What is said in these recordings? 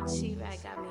T-Rag got me.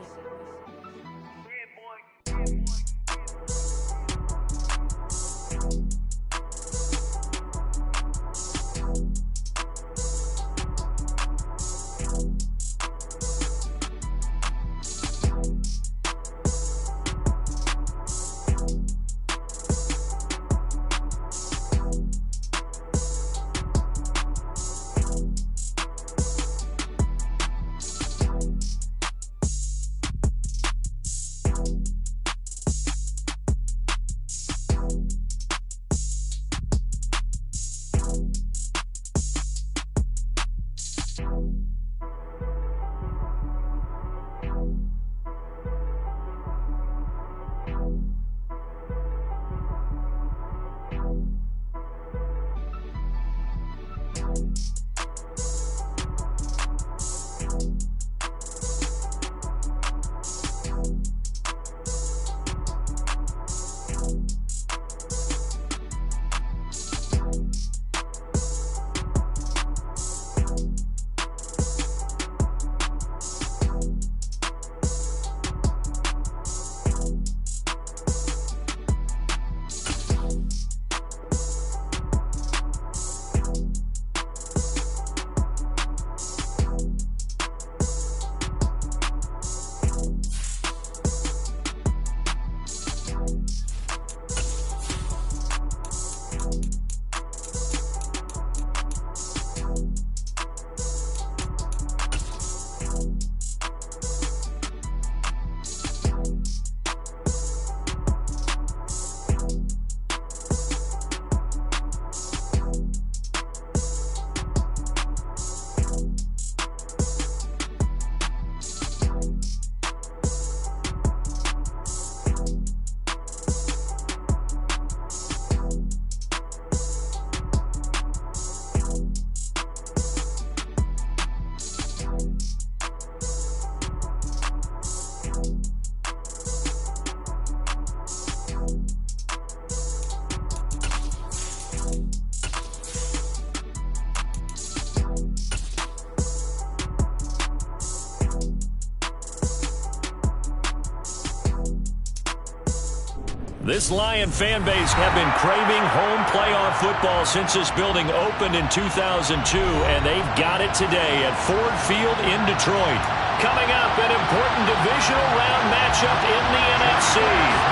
This Lion fan base have been craving home playoff football since this building opened in 2002, and they've got it today at Ford Field in Detroit. Coming up, an important divisional round matchup in the NFC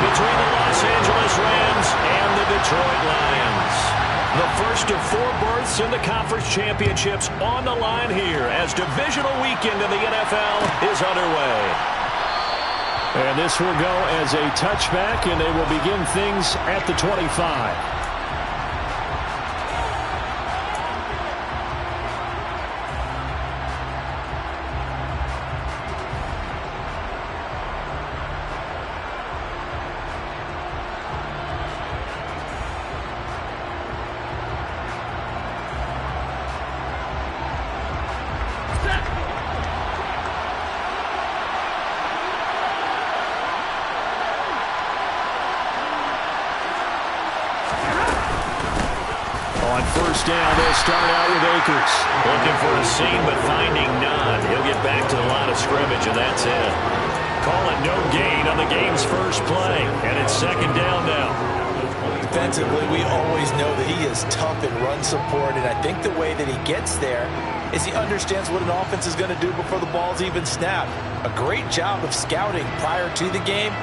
between the Los Angeles Rams and the Detroit Lions. The first of 4 berths in the conference championships on the line here as divisional weekend in the NFL is underway. And this will go as a touchback, and they will begin things at the 25. First down, they'll start out with Akers. Looking for a seam, but finding none. He'll get back to the line of scrimmage, and that's it. Call it no gain on the game's first play, and it's second down now. Defensively, we always know that he is tough in run support, and I think the way that he gets there is he understands what an offense is going to do before the ball's even snapped. A great job of scouting prior to the game,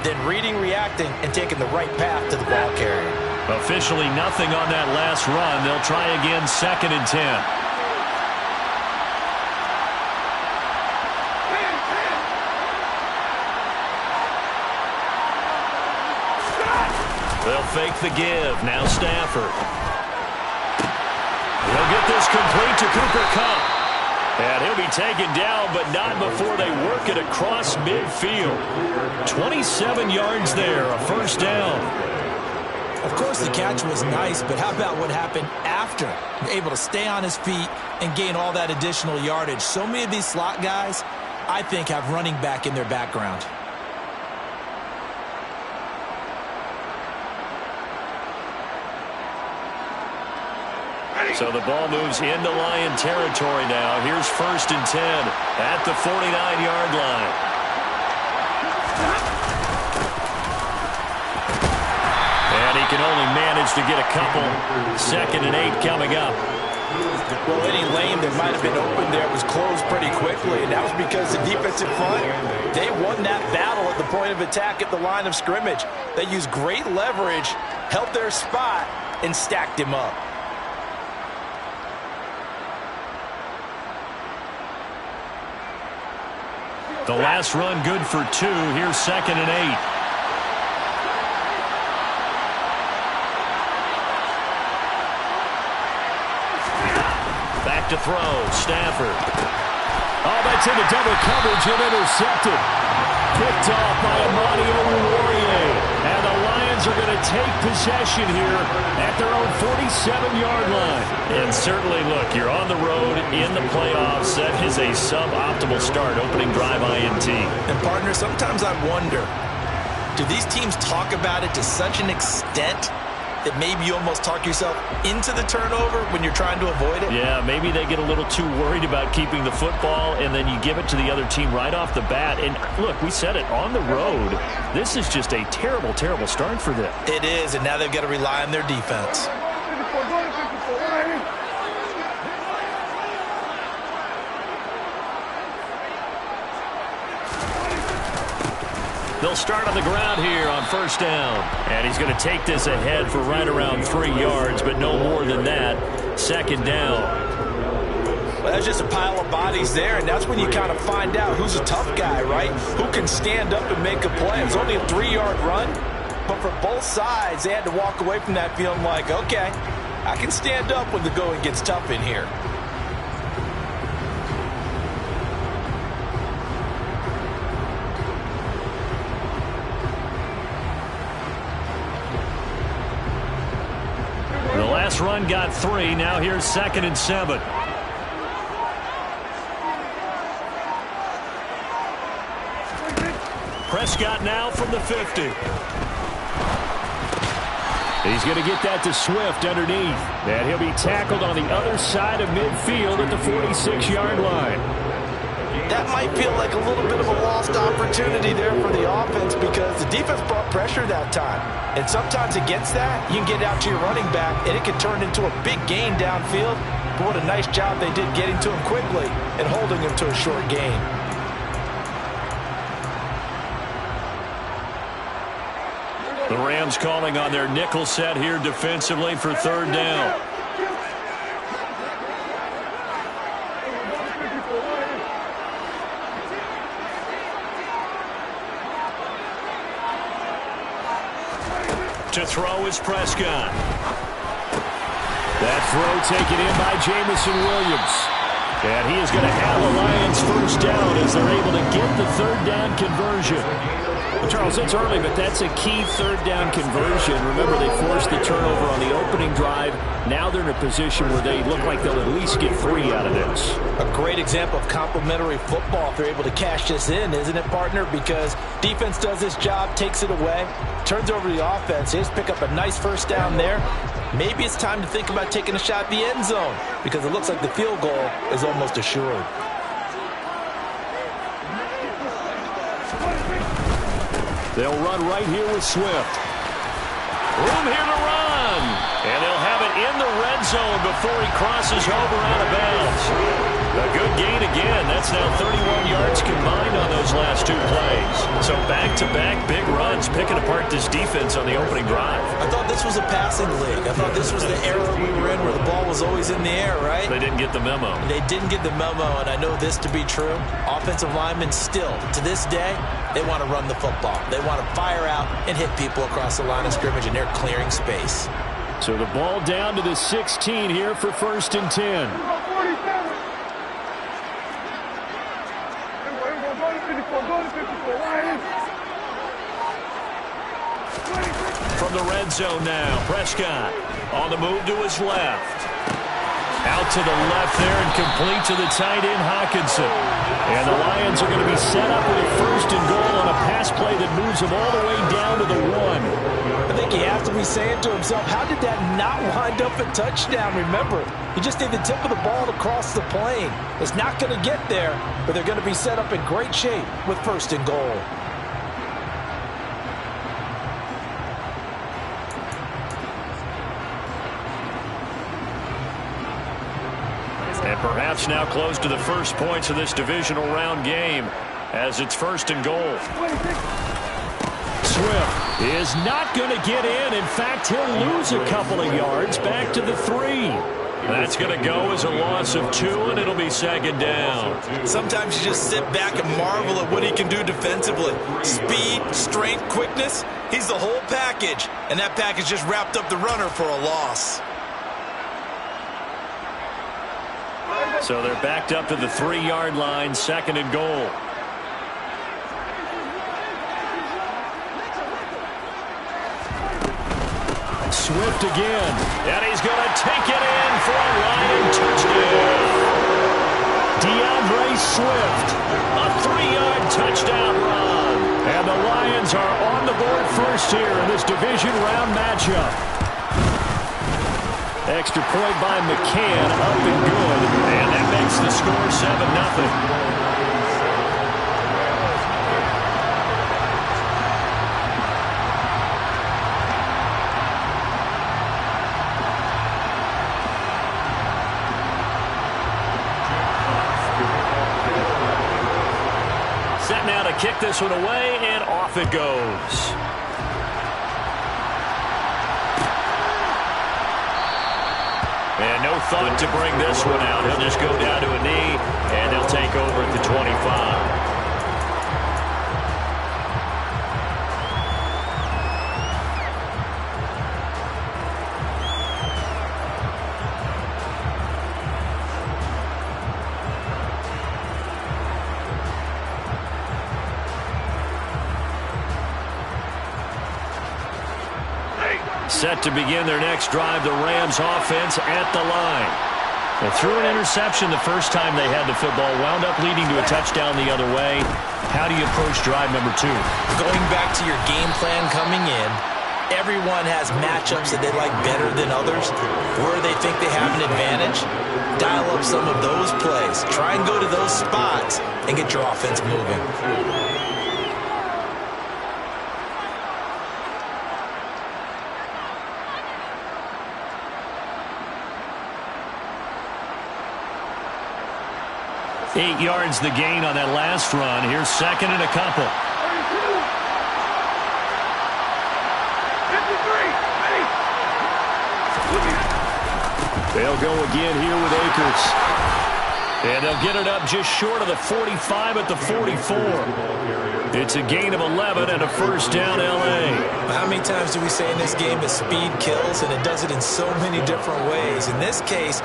then reading, reacting, and taking the right path to the ball carrier. Officially nothing on that last run. They'll try again, 2nd and 10. They'll fake the give. Now Stafford. He'll get this complete to Cooper Kupp. And he'll be taken down, but not before they work it across midfield. 27 yards there, a first down. Of course, the catch was nice, but how about what happened after? Able to stay on his feet and gain all that additional yardage. So many of these slot guys, I think, have running back in their background. So the ball moves into Lion territory now. Here's 1st and 10 at the 49-yard line. And he can only manage to get a couple. 2nd and 8 coming up. Well, any lane that might have been open there was closed pretty quickly, and that was because the defensive front, they won that battle at the point of attack at the line of scrimmage. They used great leverage, held their spot, and stacked him up. The last run good for 2. Here's 2nd and 8. Back to throw. Stafford. Oh, that's into double coverage and intercepted. Picked off by Amani Oruwariye. And the Lions are going to take possession here at their own 47-yard line. And certainly, look, you're on the road in the playoffs. That is a suboptimal start, opening drive INT. And, partner, sometimes I wonder, do these teams talk about it to such an extent that maybe you almost talk yourself into the turnover when you're trying to avoid it? Yeah, maybe they get a little too worried about keeping the football, and then you give it to the other team right off the bat. And look, we said it, on the road, this is just a terrible, terrible start for them. It is, and now they've got to rely on their defense. They'll start on the ground here on 1st down. And he's going to take this ahead for right around 3 yards, but no more than that. 2nd down. Well, that's just a pile of bodies there, and that's when you kind of find out who's a tough guy, right? Who can stand up and make a play. It was only a 3-yard run, but for both sides, they had to walk away from that feeling like, okay, I can stand up when the going gets tough in here. Run got 3. Now here's 2nd and 7. Prescott now from the 50. He's going to get that to Swift underneath. And he'll be tackled on the other side of midfield at the 46-yard line. That might feel like a little bit of a lost opportunity there for the offense because the defense brought pressure that time. And sometimes against that, you can get out to your running back, and it can turn into a big gain downfield. But what a nice job they did getting to him quickly and holding him to a short gain. The Rams calling on their nickel set here defensively for 3rd down. To throw is Prescott. That throw taken in by Jamison Williams. And he is going to have the Lions 1st down as they're able to get the 3rd down conversion. Well, Charles, it's early, but that's a key 3rd down conversion. Remember, they forced the turnover on the opening drive. Now they're in a position where they look like they'll at least get 3 out of this. A great example of complementary football if they're able to cash this in, isn't it, partner? Because defense does this job, takes it away, turns over the offense. They just pick up a nice 1st down there. Maybe it's time to think about taking a shot at the end zone because it looks like the field goal is almost assured. They'll run right here with Swift. Room here to run. And they'll have it in the red zone before he crosses over out of bounds. A good gain again. That's now 31 yards combined on those last 2 plays. So back-to-back big runs, picking apart this defense on the opening drive. I thought this was a passing league. I thought this was the era we were in where the ball was always in the air, right? They didn't get the memo. They didn't get the memo, and I know this to be true. Offensive linemen still, to this day, they want to run the football. They want to fire out and hit people across the line of scrimmage, and they're clearing space. So the ball down to the 16 here for 1st and 10. From the red zone now, Prescott on the move to his left. Out to the left there and complete to the tight end, Hockenson. And the Lions are going to be set up with a first and goal on a pass play that moves them all the way down to the 1. I think he has to be saying to himself, how did that not wind up a touchdown? Remember, you just need the tip of the ball to cross the plane. It's not going to get there, but they're going to be set up in great shape with first and goal. And perhaps now close to the first points of this divisional round game as it's first and goal. Swift is not going to get in. In fact, he'll lose a couple of yards back to the 3. That's going to go as a loss of 2, and it'll be second down. Sometimes you just sit back and marvel at what he can do defensively. Speed, strength, quickness, he's the whole package. And that package just wrapped up the runner for a loss. So they're backed up to the 3-yard line, second and goal. Swift again, and he's going to take it in for a Lion touchdown. DeAndre Swift, a 3-yard touchdown run. And the Lions are on the board first here in this division round matchup. Extra point by McCann, up and good, and that makes the score 7-0. Set now to kick this one away, and off it goes. And no thought to bring this one out. He'll just go down to a knee, and they'll take over at the 25. Set to begin their next drive, the Rams offense at the line. They threw an interception the first time they had the football, wound up leading to a touchdown the other way. How do you approach drive number 2? Going back to your game plan coming in, everyone has matchups that they like better than others. Where they think they have an advantage, dial up some of those plays. Try and go to those spots and get your offense moving. 8 yards the gain on that last run. Here's second and a couple. They'll go again here with Akers. And they'll get it up just short of the 45 at the 44. It's a gain of 11 and a first down, L.A. How many times do we say in this game that speed kills, and it does it in so many different ways? In this case,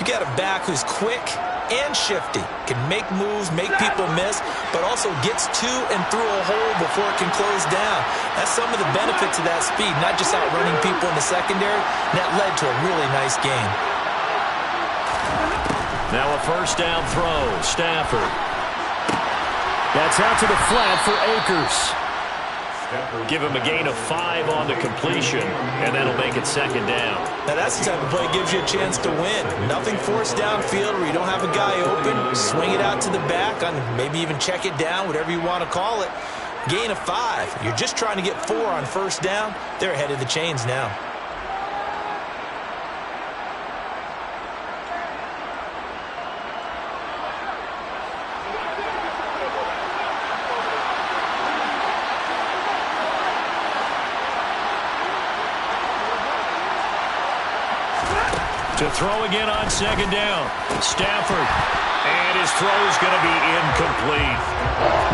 you got a back who's quick and shifty, can make moves, make people miss, but also gets to and through a hole before it can close down. That's some of the benefits of that speed, not just outrunning people in the secondary. That led to a really nice game. Now a first down throw. Stafford. That's out to the flat for Akers. Give him a gain of 5 on the completion, and that'll make it second down. Now that's the type of play that gives you a chance to win. Nothing forced downfield where you don't have a guy open. Swing it out to the back, on maybe even check it down, whatever you want to call it. Gain of 5. You're just trying to get 4 on first down. They're ahead of the chains now. To throw again on second down. Stafford. And his throw is going to be incomplete.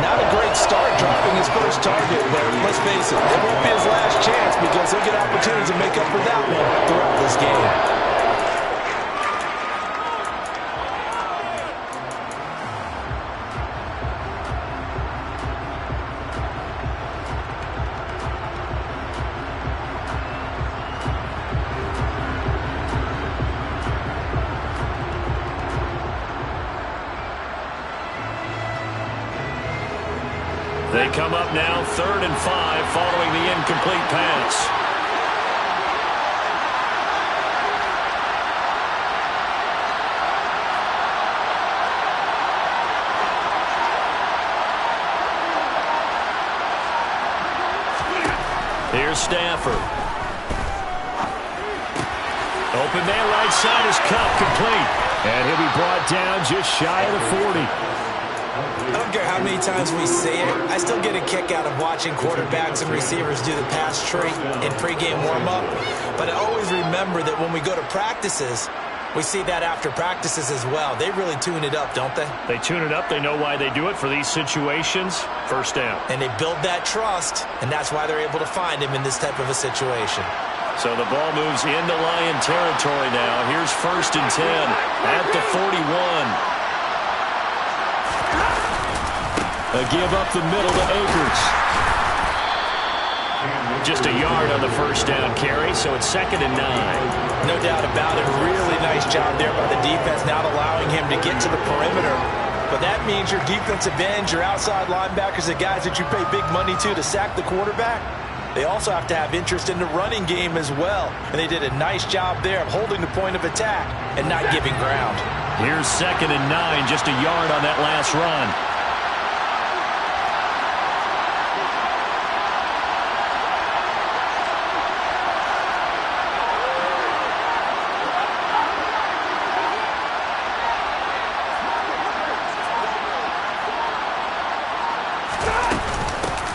Not a great start dropping his first target, but let's face it, it won't be his last chance because he'll get opportunities to make up for that one throughout this game. They come up now 3rd and 5 following the incomplete pass. Here's Stafford. Open man right side is Cup, complete. And he'll be brought down just shy of the 40. I don't care how many times we say it, I still get a kick out of watching quarterbacks and receivers do the pass trait in pregame warm-up. But I always remember that when we go to practices, we see that after practices as well. They really tune it up, don't they? They tune it up. They know why they do it for these situations. First down. And they build that trust, and that's why they're able to find him in this type of a situation. So the ball moves into Lion territory now. Here's 1st and 10 at the 41. A give up the middle to Akers. Just a yard on the first down carry, so it's 2nd and 9. No doubt about it. Really nice job there by the defense, not allowing him to get to the perimeter. But that means your defensive ends, your outside linebackers, the guys that you pay big money to sack the quarterback, they also have to have interest in the running game as well. And they did a nice job there of holding the point of attack and not giving ground. Here's 2nd and 9, just a yard on that last run.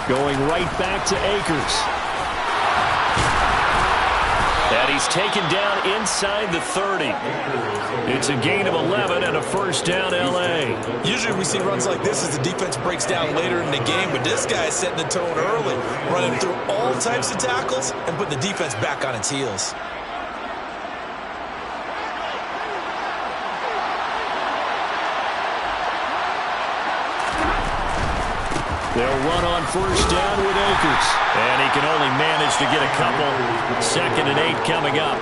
Going right back to Akers. And he's taken down inside the 30. It's a gain of 11 and a first down L.A. Usually we see runs like this as the defense breaks down later in the game, but this guy is setting the tone early, running through all types of tackles and putting the defense back on its heels. They'll run on first down with Akers. And he can only manage to get a couple. 2nd and 8 coming up.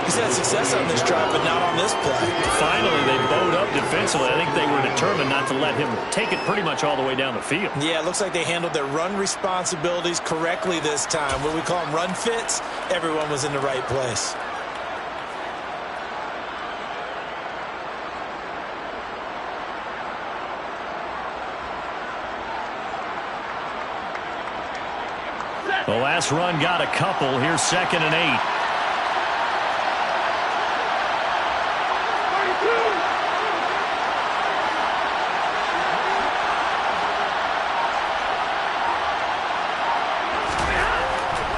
He's had success on this drive, but not on this play. Finally, they bowed up defensively. I think they were determined not to let him take it pretty much all the way down the field. Yeah, it looks like they handled their run responsibilities correctly this time. What we call them run fits, everyone was in the right place. The last run got a couple. Here's 2nd and 8.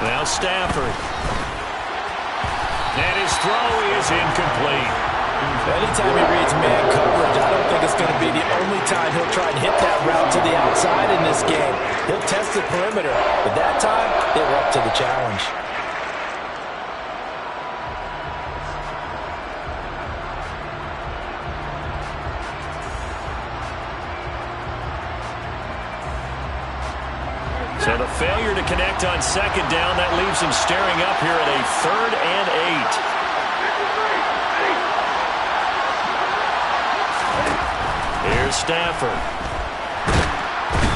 Now Stafford. And his throw is incomplete. Anytime he reads man coverage, I don't think it's going to be the only time he'll try and hit that route to the outside in this game. He'll test the perimeter, but that time, they were up to the challenge. So the failure to connect on 2nd down, that leaves him staring up here at a 3rd and 8. Here's Stafford.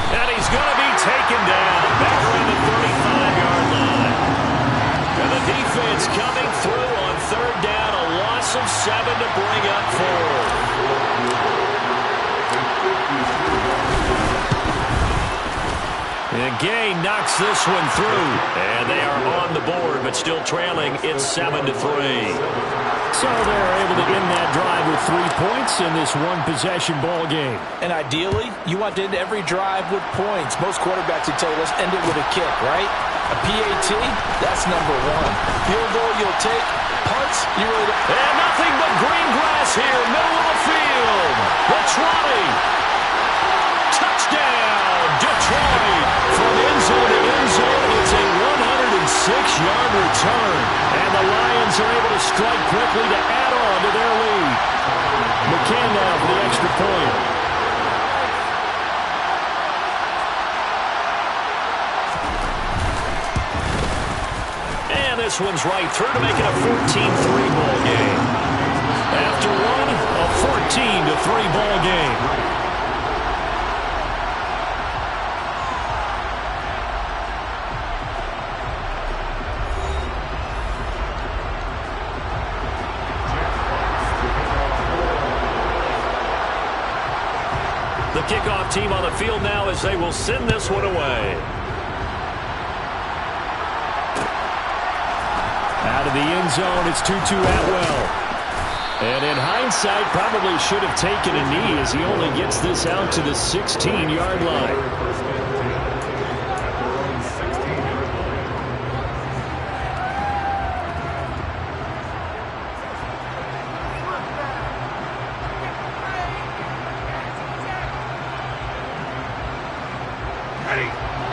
And he's going to be taken down back around the 35-yard line. And the defense coming through on 3rd down, a loss of 7 to bring up 4. And Gay knocks this one through. And they are on the board, but still trailing. It's 7 to 3. So they're able to end that drive with 3 points in this one-possession ball game. And ideally, you want to end every drive with points. Most quarterbacks would tell you, let's end it with a kick, right? A PAT, that's number 1. Field goal you'll take. Punts, you really don't. And nothing but green grass here, middle of the field. The 20. Touchdown, Detroit. From end zone to end zone, it's a 106-yard return. And the Lions are able to strike quickly to add on to their lead. McCann now for the extra point. And this one's right through to make it a 14-3 ball game. After one, a 14-3 ball game. The kickoff team on the field now as they will send this one away. Out of the end zone, it's 2-2 Atwell. And in hindsight, probably should have taken a knee as he only gets this out to the 16-yard line.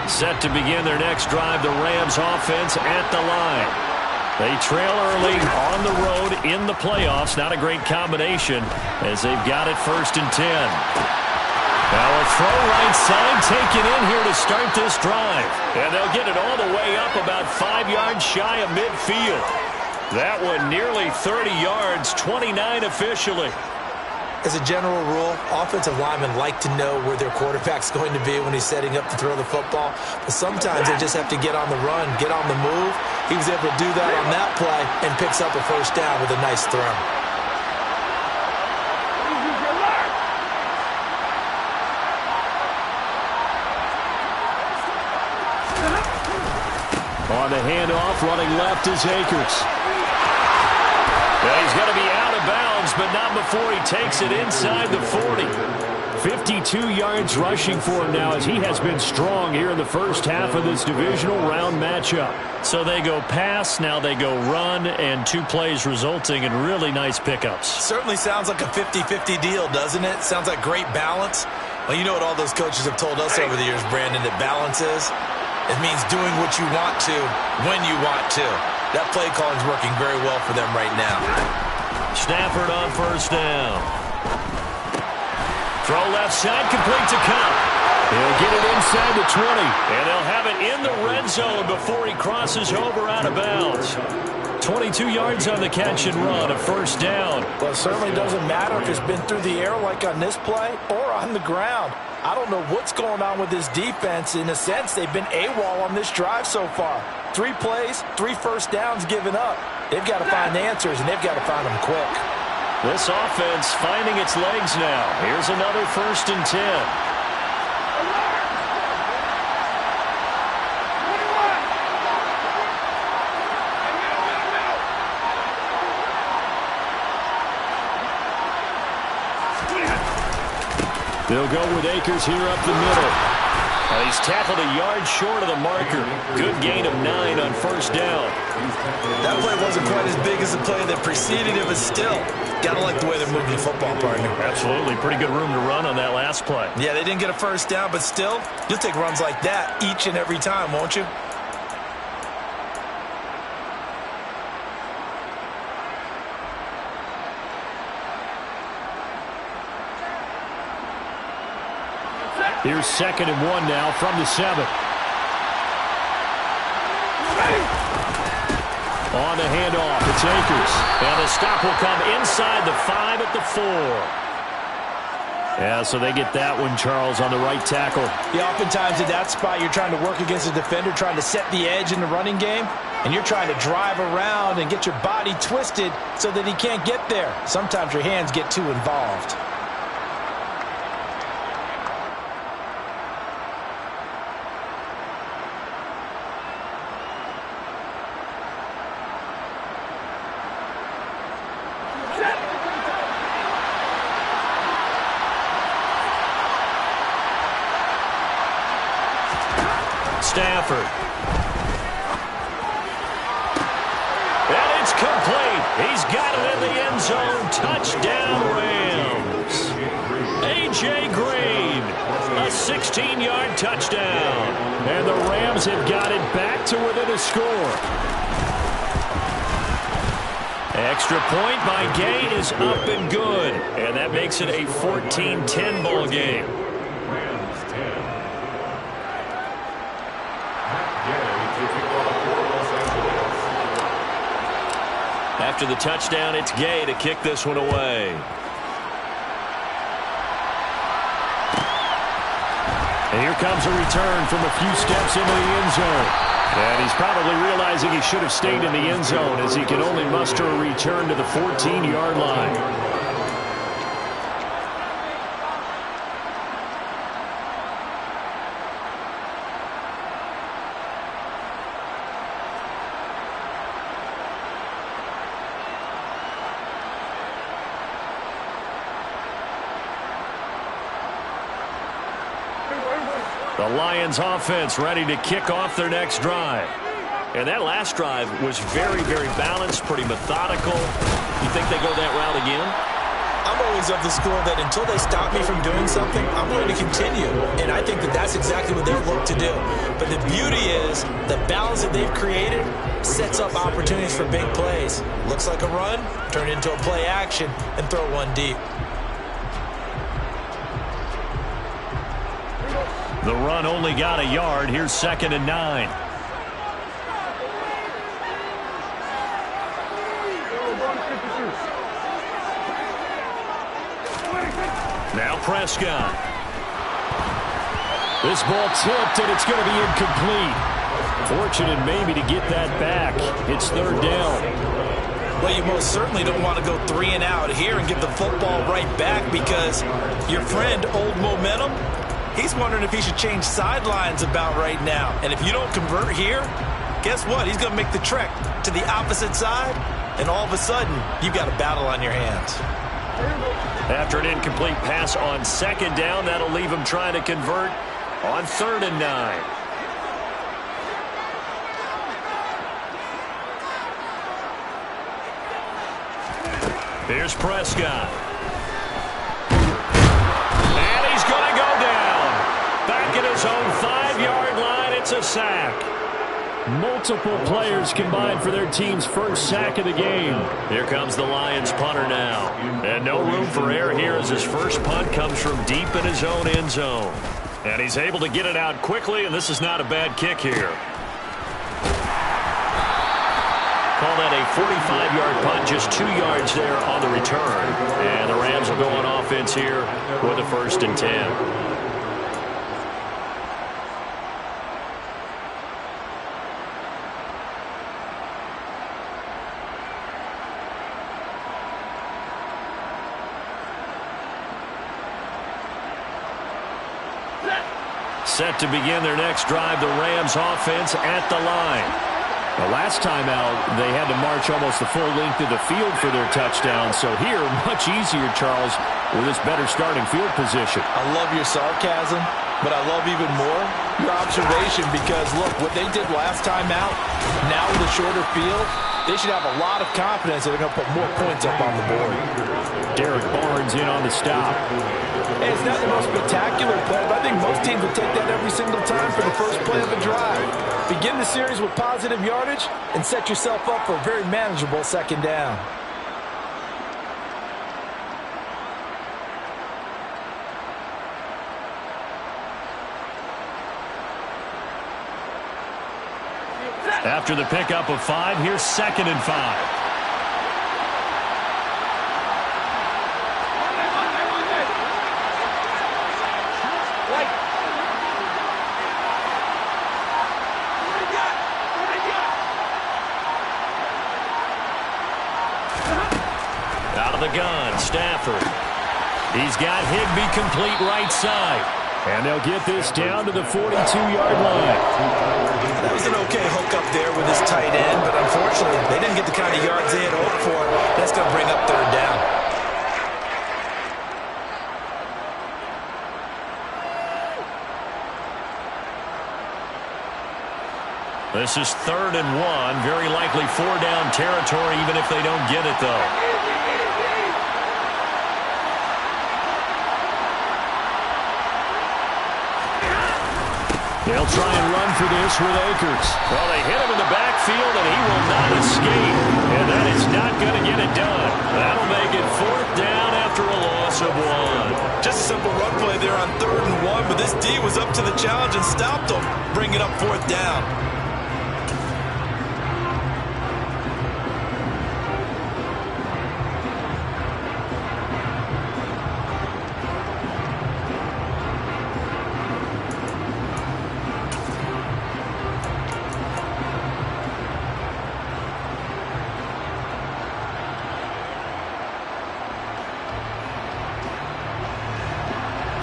Set to begin their next drive, the Rams offense at the line. They trail early on the road in the playoffs. Not a great combination as they've got it 1st and 10. Now a throw right side taken in here to start this drive. And they'll get it all the way up about 5 yards shy of midfield. That one nearly 30 yards, 29 officially. As a general rule, offensive linemen like to know where their quarterback's going to be when he's setting up to throw the football. But sometimes they just have to get on the run, get on the move. He was able to do that on that play and picks up a 1st down with a nice throw. On the handoff, running left is Akers. He's going to be out of bounds, but not before he takes it inside the 40. 52 yards rushing for him now as he has been strong here in the first half of this divisional round matchup. So they go pass, now they go run, and 2 plays resulting in really nice pickups. Certainly sounds like a 50-50 deal, doesn't it? Sounds like great balance. Well, you know what all those coaches have told us over the years, Brandon, that balance is? It means doing what you want to, when you want to. That play calling is working very well for them right now. Stafford on 1st down. Throw left side, complete to Cup. He'll get it inside the 20, and they'll have it in the red zone before he crosses over out of bounds. 22 yards on the catch and run, a 1st down. Well, it certainly doesn't matter if it's been through the air like on this play or on the ground. I don't know what's going on with this defense. In a sense, they've been AWOL on this drive so far. 3 plays, 3 1st downs given up. They've got to find answers, and they've got to find them quick. This offense finding its legs now. Here's another 1st and 10. They'll go with Akers here up the middle. He's tackled a yard short of the marker. Good gain of 9 on 1st down. That play wasn't quite as big as the play that preceded it, but still, gotta like the way they're moving the football, partner. Absolutely. Pretty good room to run on that last play. Yeah, they didn't get a 1st down, but still, you'll take runs like that each and every time, won't you? Here's 2nd and 1 now from the 7. On the handoff, it's Akers. And the stop will come inside the 5 at the 4. Yeah, so they get that one, Charles, on the right tackle. Yeah, oftentimes in that spot, you're trying to work against a defender, trying to set the edge in the running game, and you're trying to drive around and get your body twisted so that he can't get there. Sometimes your hands get too involved. Stafford. And it's complete. He's got it in the end zone. Touchdown, Rams. A.J. Green, a 16-yard touchdown. And the Rams have got it back to within a score. Extra point by Gay is up and good. And that makes it a 14-10 ball game. After the touchdown, it's Gay to kick this one away. And here comes a return from a few steps into the end zone. And he's probably realizing he should have stayed in the end zone as he can only muster a return to the 14-yard line. The Lions offense ready to kick off their next drive. And that last drive was very, very balanced, pretty methodical. You think they go that route again? I'm always of the school that until they stop me from doing something, I'm going to continue. And I think that that's exactly what they'll look to do. But the beauty is the balance that they've created sets up opportunities for big plays. Looks like a run, turn into a play action, and throw one deep. The run only got a yard. Here's 2nd and 9. Now Prescott. This ball tipped, and it's going to be incomplete. Fortunate maybe to get that back. It's 3rd down. Well, you most certainly don't want to go 3 and out here and give the football right back because your friend, Old Momentum, he's wondering if he should change sidelines about right now. And if you don't convert here, guess what? He's going to make the trek to the opposite side, and all of a sudden, you've got a battle on your hands. After an incomplete pass on 2nd down, that'll leave him trying to convert on 3rd and 9. Here's Prescott. And he's going to go down. Back at his own 5-yard line, it's a sack. Multiple players combined for their team's first sack of the game. Here comes the Lions punter now. And no room for error here as his first punt comes from deep in his own end zone. And he's able to get it out quickly, and this is not a bad kick here. Call that a 45-yard punt, just 2 yards there on the return. And the Rams will go on offense here with a 1st and 10. Set to begin their next drive, the Rams offense at the line. The last time out, they had to march almost the full length of the field for their touchdown. So here, much easier, Charles, with this better starting field position. I love your sarcasm, but I love even more your observation because, look, what they did last time out, now with a shorter field, they should have a lot of confidence that they're going to put more points up on the board. Derek Barnes in on the stop. Hey, it's not the most spectacular play, but I think most teams will take that every single time for the first play of a drive. Begin the series with positive yardage and set yourself up for a very manageable 2nd down. After the pickup of 5, here's 2nd and 5. Out of the gun, Stafford. He's got Higbee complete right side. And they'll get this down to the 42-yard line. That was an okay hook up there with his tight end, but unfortunately, they didn't get the kind of yards they had hoped for. That's going to bring up 3rd down. This is 3rd and 1. Very likely 4-down territory, even if they don't get it, though. They'll try and run for this with Akers. Well, they hit him in the backfield, and he will not escape. And that is not going to get it done. That'll make it 4th down after a loss of 1. Just a simple run play there on 3rd and 1, but this D was up to the challenge and stopped him, bringing up 4th down.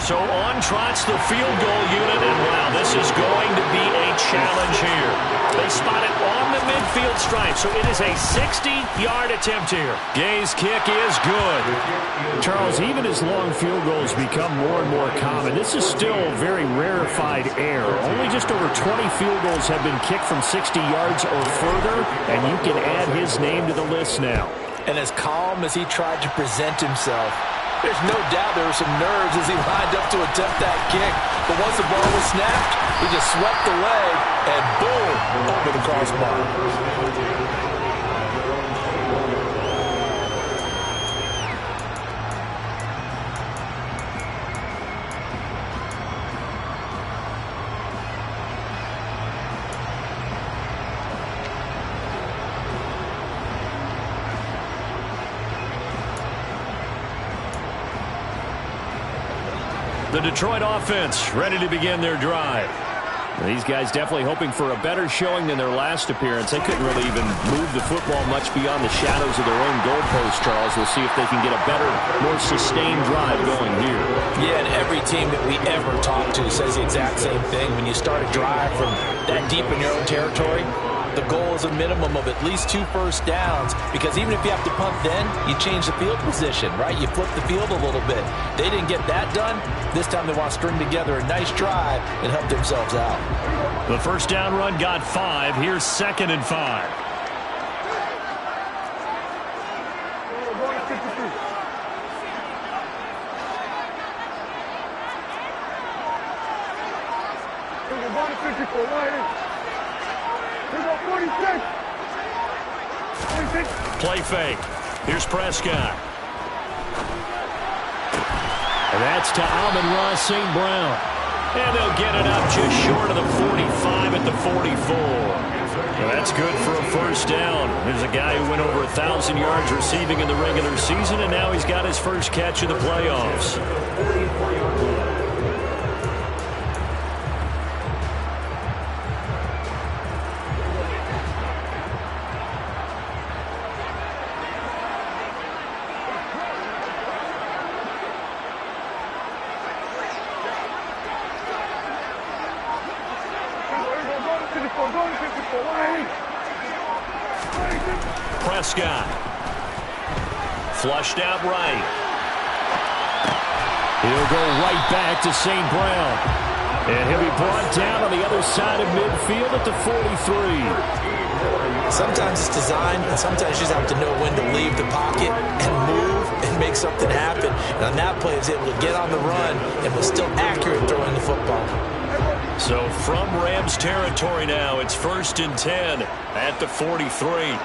So on trots the field goal unit, and wow, this is going to be a challenge here. They spot it on the midfield stripe, so it is a 60-yard attempt here. Gay's kick is good. Charles, even as long field goals become more and more common, this is still very rarefied air. Only just over 20 field goals have been kicked from 60 yards or further, and you can add his name to the list now. And as calm as he tried to present himself, there's no doubt there were some nerves as he lined up to attempt that kick. But once the ball was snapped, he just swept the leg and boom, over the crossbar. The Detroit offense ready to begin their drive. These guys definitely hoping for a better showing than their last appearance. They couldn't really even move the football much beyond the shadows of their own goalpost, Charles. We'll see if they can get a better, more sustained drive going here. Yeah, and every team that we ever talk to says the exact same thing. When you start a drive from that deep in your own territory, the goal is a minimum of at least 2 first downs, because even if you have to punt then, you change the field position, right? You flip the field a little bit. They didn't get that done. This time they want to string together a nice drive and help themselves out. The first down run got 5. Here's 2nd and 5. Play fake. Here's Prescott. And that's to Amon-Ra St. Brown. And they'll get it up just short of the 45 at the 44. And that's good for a first down. There's a guy who went over 1,000 yards receiving in the regular season, and now he's got his first catch in the playoffs. Prescott. Flushed out right. He'll go right back to St. Brown. And he'll be brought down on the other side of midfield at the 43. Sometimes it's design, and sometimes you just have to know when to leave the pocket and move and make something happen. And on that play, he was able to get on the run and was still accurate throwing the football. So from Rams territory now, it's 1st and 10 at the 43.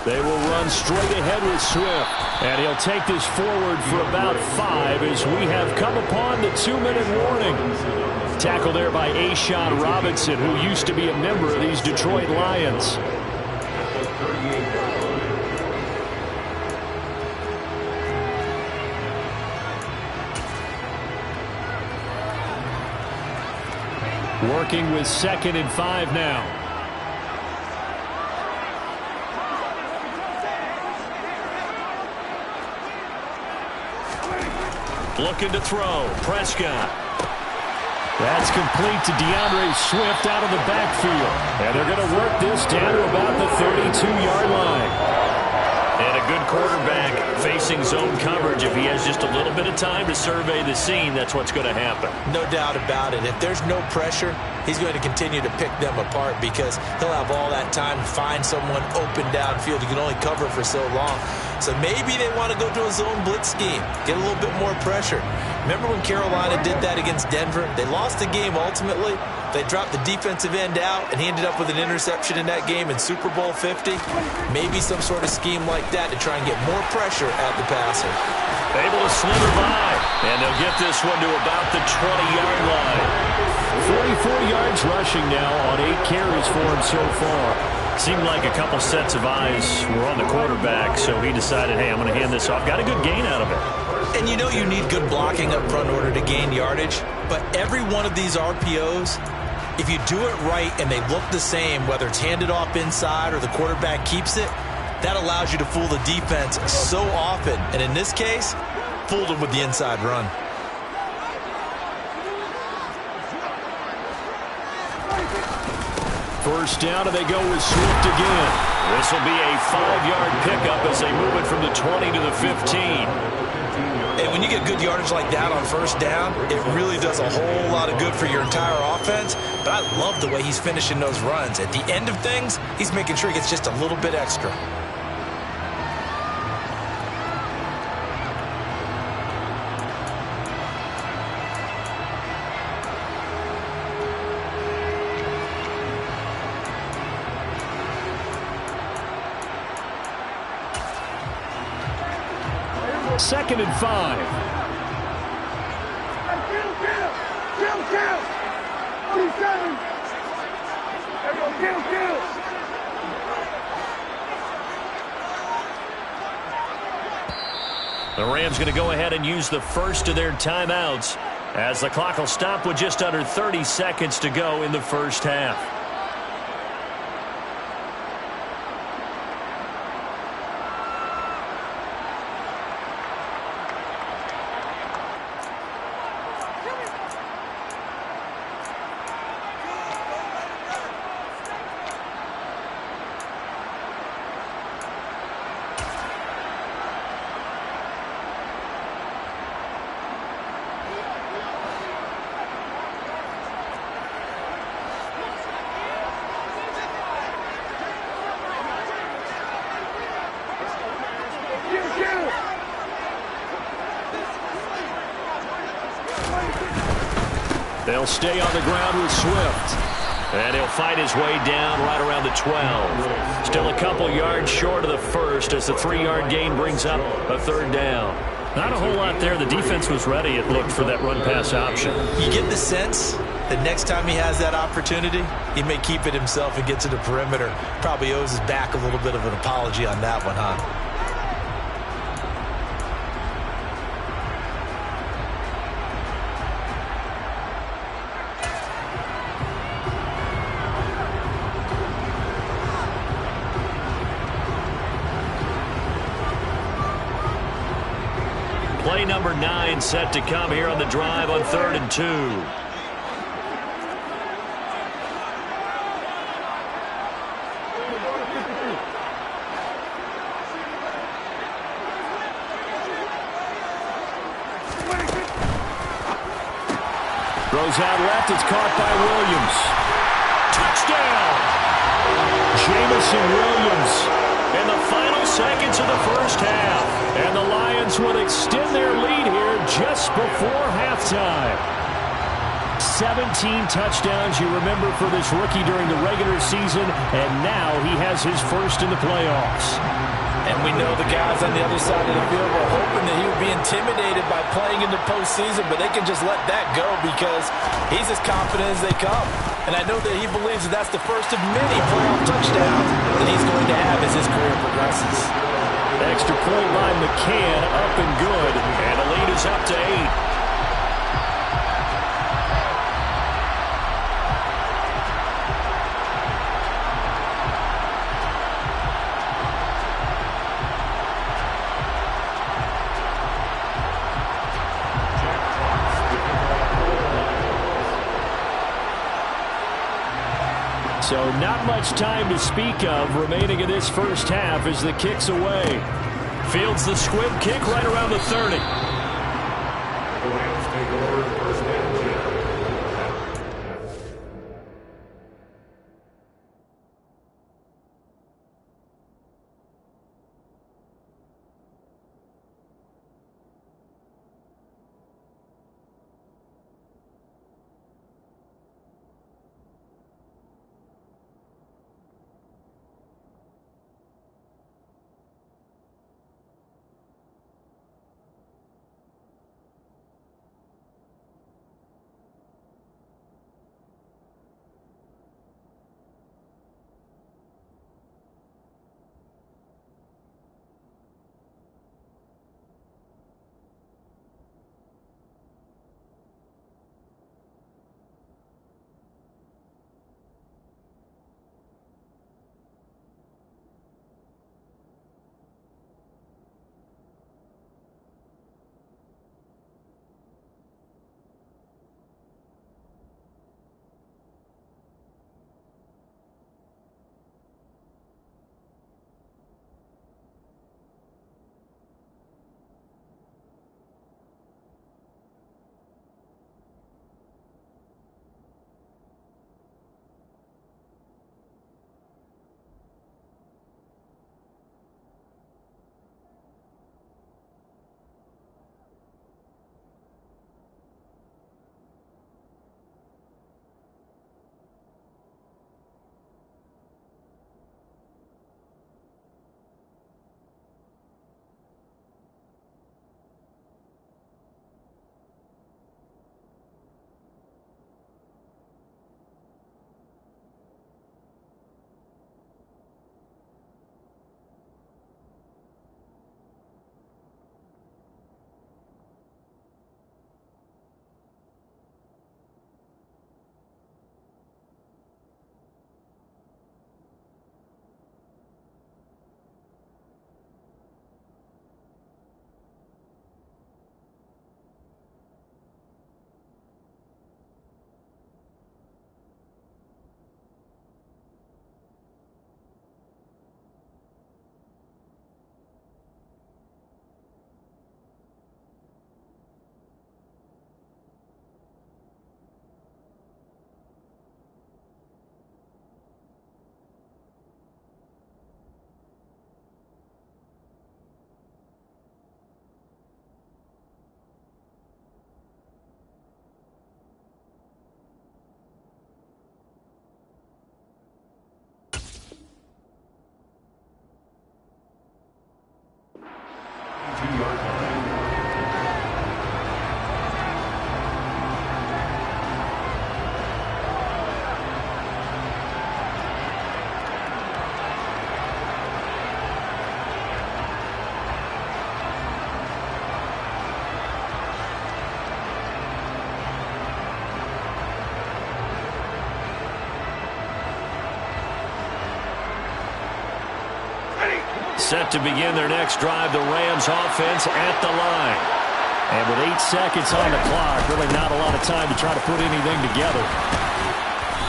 They will run straight ahead with Swift. And he'll take this forward for about 5 as we have come upon the 2-minute warning. Tackle there by A'Shawn Robinson, who used to be a member of these Detroit Lions. Working with 2nd and 5 now. Looking to throw. Prescott. That's complete to DeAndre Swift out of the backfield. And they're going to work this down to about the 32-yard line. And a good quarterback facing zone coverage. If he has just a little bit of time to survey the scene, that's what's going to happen. No doubt about it. If there's no pressure, he's going to continue to pick them apart because he'll have all that time to find someone open downfield. You can only cover for so long. So maybe they want to go to a zone blitz scheme, get a little bit more pressure. Remember when Carolina did that against Denver? They lost the game ultimately. They dropped the defensive end out, and he ended up with an interception in that game in Super Bowl 50. Maybe some sort of scheme like that to try and get more pressure at the passer. Able to slither by, and they'll get this one to about the 20-yard line. 44 yards rushing now on 8 carries for him so far. Seemed like a couple sets of eyes were on the quarterback, so he decided, hey, I'm going to hand this off. Got a good gain out of it. And you know you need good blocking up front in order to gain yardage, but every one of these RPOs If you do it right and they look the same, whether it's handed off inside or the quarterback keeps it, that allows you to fool the defense so often. And in this case, fooled them with the inside run. First down, and they go with Swift again. This will be a 5-yard pickup as they move it from the 20 to the 15. And when you get good yardage like that on first down, it really does a whole lot of good for your entire offense. But I love the way he's finishing those runs. At the end of things, he's making sure he gets just a little bit extra. Second and 5. The Rams going to go ahead and use the first of their timeouts as the clock will stop with just under 30 seconds to go in the first half. They'll stay on the ground with Swift. And he'll fight his way down right around the 12. Still a couple yards short of the first as the 3-yard gain brings up a third down. Not a whole lot there. The defense was ready, it looked, for that run-pass option. You get the sense that next time he has that opportunity, he may keep it himself and get to the perimeter. Probably owes his back a little bit of an apology on that one, huh? Play number 9 set to come here on the drive on 3rd and 2. Throws out left. It's caught by Williams. Touchdown! Jamison Williams in the final seconds of the first half. And the Lions will extend their lead here just before halftime. 17 touchdowns, you remember, for this rookie during the regular season, and now he has his first in the playoffs. And we know the guys on the other side of the field were hoping that he would be intimidated by playing in the postseason, but they can just let that go because he's as confident as they come. And I know that he believes that that's the first of many playoff touchdowns that he's going to have as his career progresses. Extra point by McCann, up and good. And the lead is up to 8. So not much time to speak of remaining in this first half as the kick's away. Fields the squib kick right around the 30. Set to begin their next drive, the Rams offense at the line. And with 8 seconds on the clock, really not a lot of time to try to put anything together.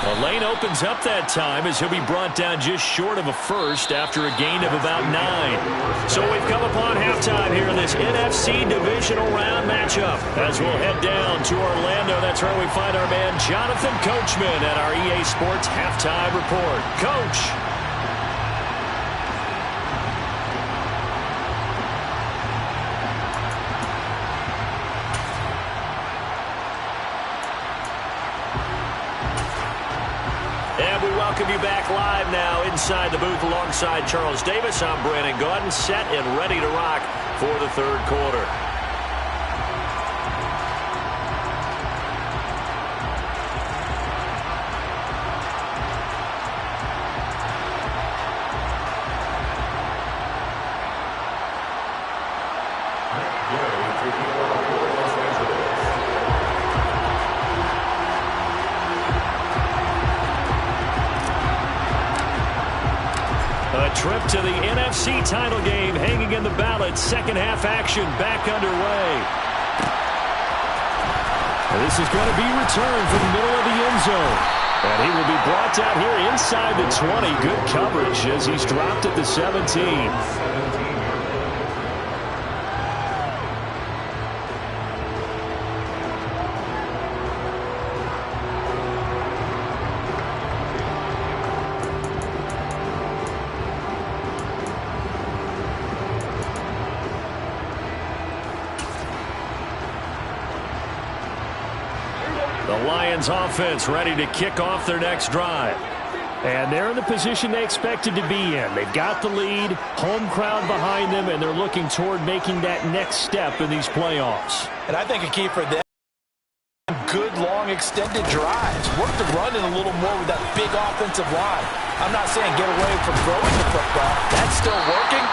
The lane opens up that time as he'll be brought down just short of a first after a gain of about 9. So we've come upon halftime here in this NFC divisional round matchup. As we'll head down to Orlando, that's where we find our man Jonathan Coachman at our EA Sports Halftime Report. Coach. Welcome you back live now inside the booth alongside Charles Davis. I'm Brandon Gaudin, set and ready to rock for the third quarter. Trip to the NFC title game hanging in the balance. Second half action back underway. This is going to be returned from the middle of the end zone. And he will be brought down here inside the 20. Good coverage as he's dropped at the 17. Offense ready to kick off their next drive. And they're in the position they expected to be in. They've got the lead, home crowd behind them, and they're looking toward making that next step in these playoffs. And I think a key for them, good, long, extended drives. Work the run in a little more with that big offensive line. I'm not saying get away from throwing the football. That's still working,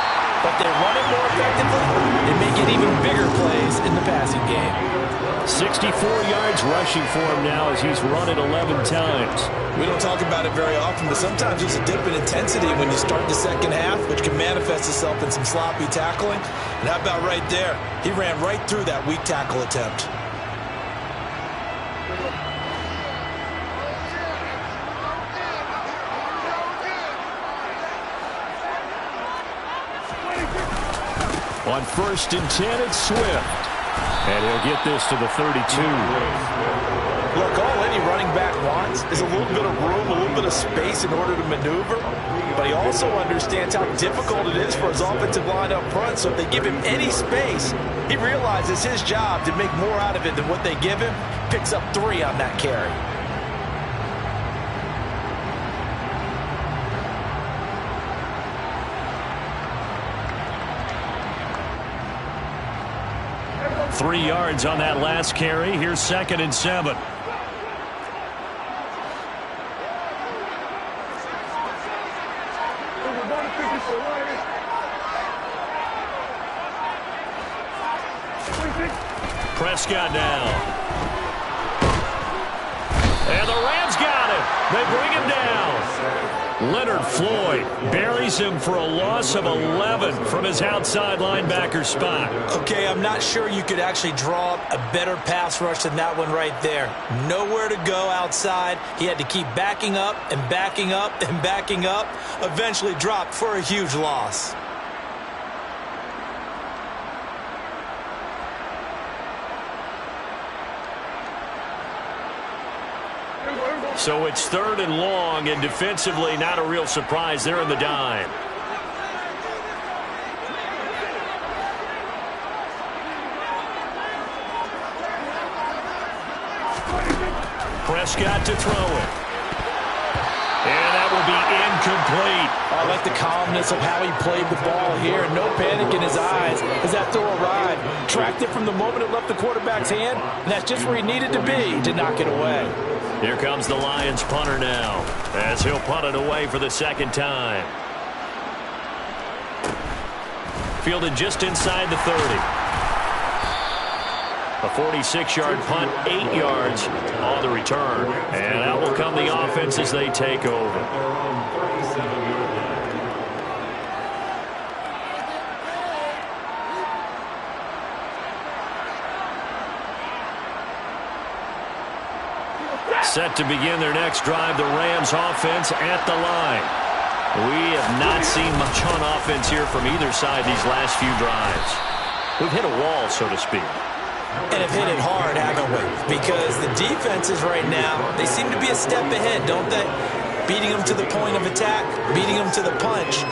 but they run it more effectively and make it even bigger plays in the passing game. 64 yards rushing for him now as he's run it 11 times. We don't talk about it very often, but sometimes there's a dip in intensity when you start the second half, which can manifest itself in some sloppy tackling. And how about right there? He ran right through that weak tackle attempt. On 1st and 10, it's Swift. And he'll get this to the 32. Look, all any running back wants is a little bit of room, a little bit of space in order to maneuver. But he also understands how difficult it is for his offensive line up front. So if they give him any space, he realizes his job to make more out of it than what they give him. Picks up 3 on that carry. Three yards on that last carry. Here's 2nd and 7. Prescott now. And the Rams got him. They bring him down. Leonard Floyd buries him for a loss of 11 from his outside linebacker spot. Okay, I'm not sure you could actually draw up a better pass rush than that one right there. Nowhere to go outside. He had to keep backing up and backing up and backing up. Eventually dropped for a huge loss. So it's 3rd and long, and defensively not a real surprise there in the dime. Prescott to throw it. And that will be incomplete. I like the calmness of how he played the ball here. No panic in his eyes as that throw arrived. Tracked it from the moment it left the quarterback's hand, and that's just where he needed to be to knock it away. Here comes the Lions punter now, as he'll punt it away for the 2nd time. Fielded just inside the 30. A 46-yard punt, 8 yards on the return. And out will come the offense as they take over. Set to begin their next drive, the Rams offense at the line. We have not seen much on offense here from either side these last few drives. We've hit a wall, so to speak. And have hit it hard, haven't we? Because the defenses right now, they seem to be a step ahead, don't they? Beating them to the point of attack, beating them to the punch.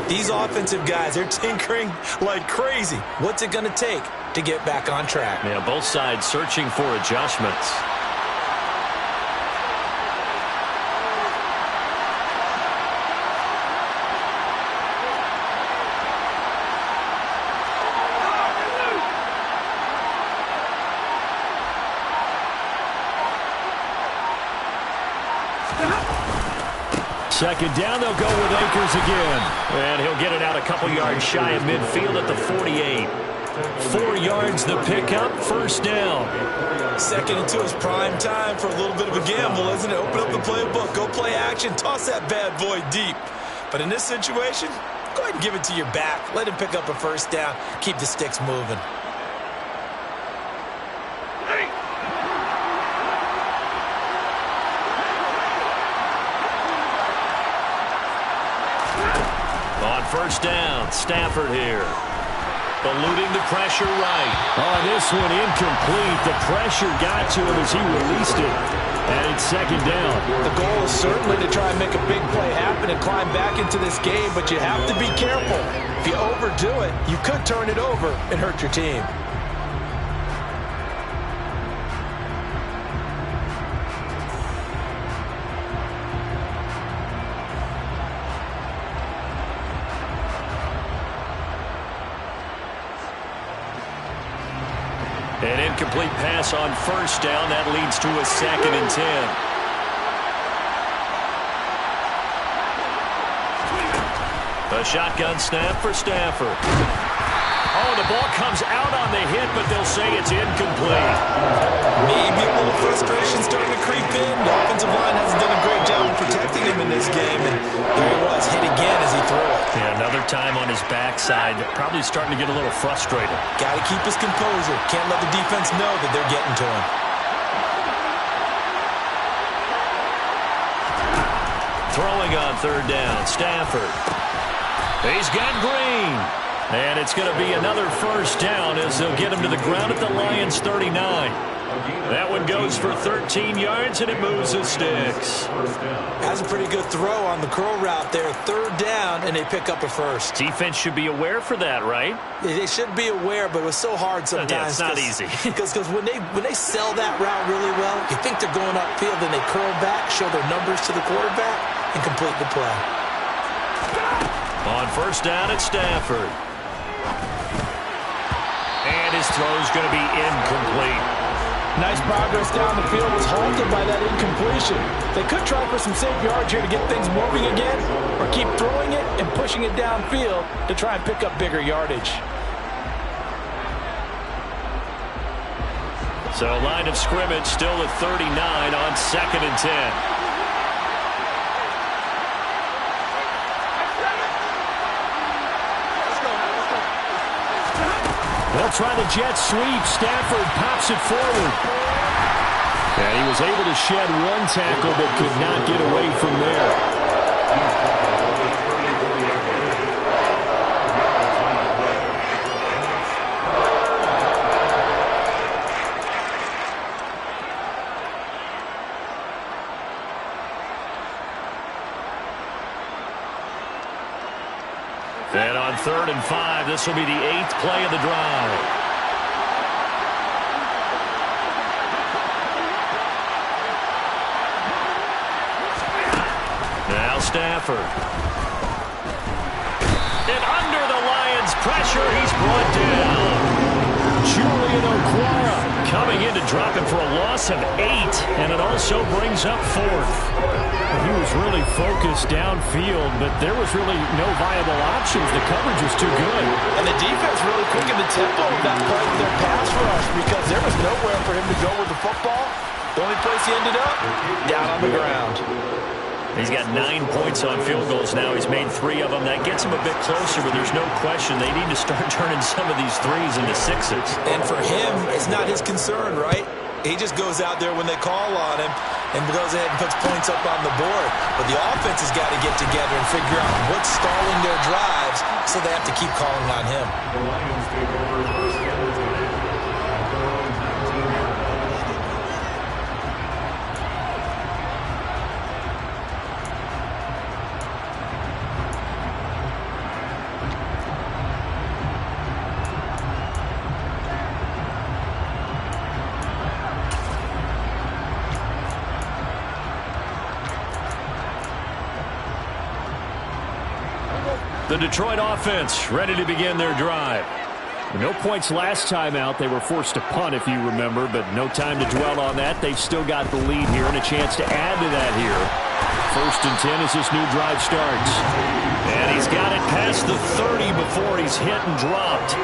These offensive guys, they're tinkering like crazy. What's it going to take to get back on track? Yeah, both sides searching for adjustments. Second down, they'll go with Akers again. And he'll get it out a couple yards shy of midfield at the 48. 4 yards the pickup, first down. Second and 2 is prime time for a little bit of a gamble, isn't it? Open up the playbook, go play action, toss that bad boy deep. But in this situation, go ahead and give it to your back. Let him pick up a first down, keep the sticks moving. On first down, Stafford here. Eluding the pressure right. On this one, incomplete. The pressure got to him as he released it. And it's second down. The goal is certainly to try and make a big play happen and climb back into this game, but you have to be careful. If you overdo it, you could turn it over and hurt your team. An incomplete pass on first down. That leads to a 2nd and 10. A shotgun snap for Stafford. Oh, the ball comes out on the hit, but they'll say it's incomplete. Maybe a little frustration starting to creep in. The offensive line hasn't done a great job of protecting him in this game, and there he was, hit again as he threw it. Yeah, another time on his backside, probably starting to get a little frustrated. Got to keep his composure. Can't let the defense know that they're getting to him. Throwing on third down, Stafford. He's got Green. And it's going to be another first down as they'll get him to the ground at the Lions' 39. That one goes for 13 yards, and it moves the sticks. Has a pretty good throw on the curl route there. Third down, and they pick up a first. Defense should be aware for that, right? They should be aware, but it was so hard sometimes. Yeah, it's not easy. Because when they sell that route really well, you think they're going upfield, then they curl back, show their numbers to the quarterback, and complete the play. On first down, it's Stafford. And his throw's going to be incomplete. Nice progress down the field, was halted by that incompletion. They could try for some safe yards here to get things moving again, or keep throwing it and pushing it downfield to try and pick up bigger yardage. So line of scrimmage still at 39 on 2nd and 10. They'll try the jet sweep. Stafford pops it forward. And he was able to shed one tackle but could not get away from there. And on 3rd and 5, this will be the 8th play of the drive. Now Stafford. And under the Lions' pressure, he's brought down. Julian Okwara coming in to drop him for a loss of 8, and it also brings up 4th. He was really focused downfield, but there was really no viable options. The coverage was too good. And the defense really quickened the tempo of that play with their pass rush because there was nowhere for him to go with the football. The only place he ended up, down on the ground. He's got 9 points on field goals now. He's made 3 of them. That gets him a bit closer, but there's no question they need to start turning some of these 3s into 6s. And for him, it's not his concern, right? He just goes out there when they call on him and goes ahead and puts points up on the board. But the offense has got to get together and figure out what's stalling their drives, so they have to keep calling on him. The Lions take over first down and 10. The Detroit offense ready to begin their drive. No points last time out. They were forced to punt, if you remember, but no time to dwell on that. They've still got the lead here and a chance to add to that here. 1st and 10 as this new drive starts. And he's got it past the 30 before he's hit and dropped.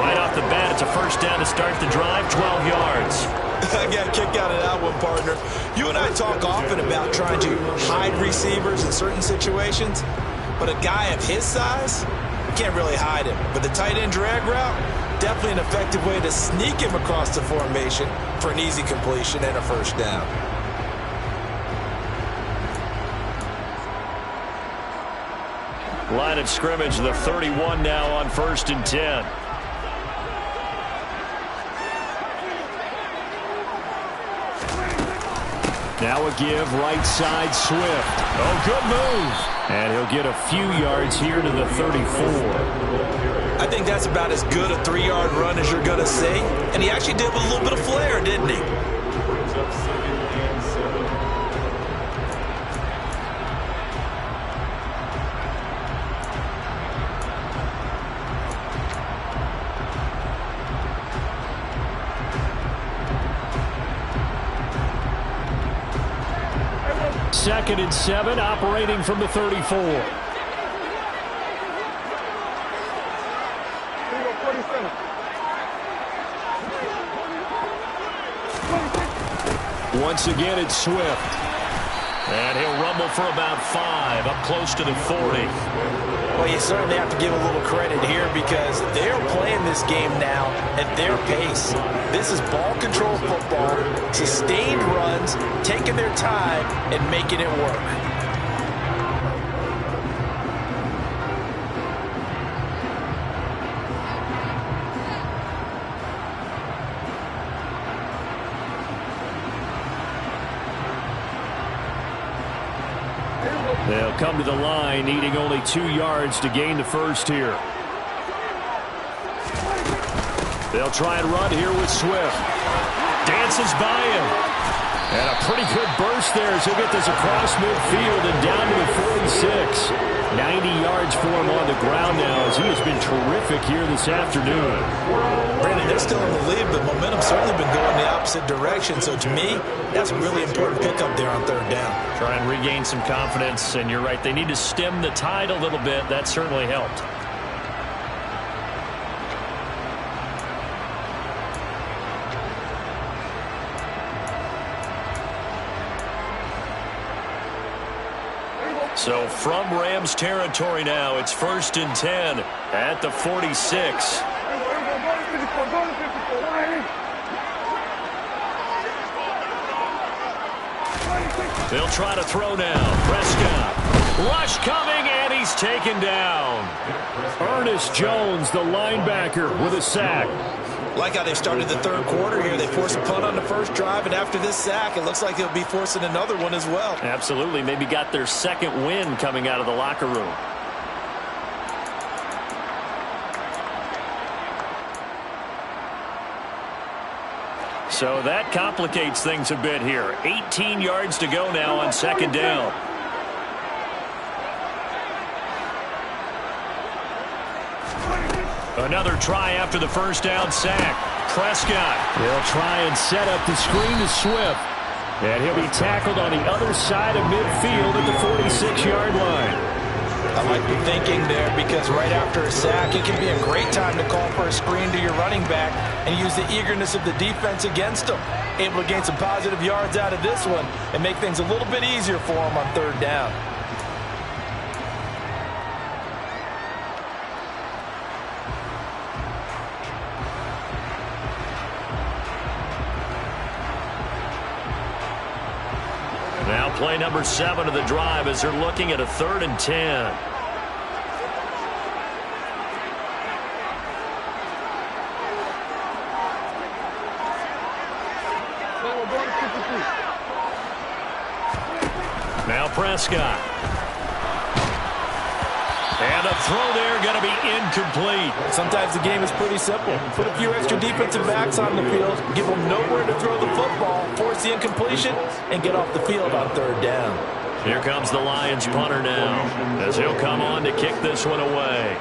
Right off the bat, it's a first down to start the drive, 12 yards. I got a kick out of that one, partner. You and I talk often about trying to hide receivers in certain situations. But a guy of his size, you can't really hide him. But the tight end drag route, definitely an effective way to sneak him across the formation for an easy completion and a first down. Line of scrimmage, the 31 now on 1st and 10. Now a give, right side, Swift. Oh, good move. And he'll get a few yards here to the 34. I think that's about as good a 3-yard run as you're going to see. And he actually did with a little bit of flair, didn't he? Brings up 2nd and 7. Second and 7, operating from the 34. Once again, it's Swift. And he'll rumble for about 5, up close to the 40. Well, you certainly have to give a little credit here because they're playing this game now at their pace. This is ball control football, sustained runs, taking their time and making it work. They'll come to the line, needing only 2 yards to gain the first here. They'll try and run here with Swift. Dances by him. And a pretty good burst there as he'll get this across midfield and down to the 46. 90 yards for him on the ground now as he has been terrific here this afternoon. Brandon, they're still in the lead, but momentum's certainly been going the opposite direction. So to me, that's a really important pickup there on 3rd down. Try and regain some confidence, and you're right, they need to stem the tide a little bit. That certainly helped. So from Rams territory now, it's 1st and 10 at the 46. They'll try to throw now. Prescott. Rush coming, and he's taken down. Ernest Jones, the linebacker, with a sack. Like how they started the 3rd quarter here. They forced a punt on the first drive, and after this sack, it looks like they'll be forcing another one as well. Absolutely. Maybe got their 2nd win coming out of the locker room. So that complicates things a bit here. 18 yards to go now on 2nd down. Another try after the first down sack. Prescott. They'll try and set up the screen to Swift. And he'll be tackled on the other side of midfield at the 46-yard line. I like the thinking there because right after a sack, it can be a great time to call for a screen to your running back and use the eagerness of the defense against them. Able to gain some positive yards out of this one and make things a little bit easier for them on 3rd down. Play number 7 of the drive as they're looking at a 3rd and 10. Now Prescott. And a throw there going to be incomplete. Sometimes the game is pretty simple. Put a few extra defensive backs on the field, give them nowhere to throw the football, force the incompletion, and get off the field on 3rd down. Here comes the Lions punter now as he'll come on to kick this one away.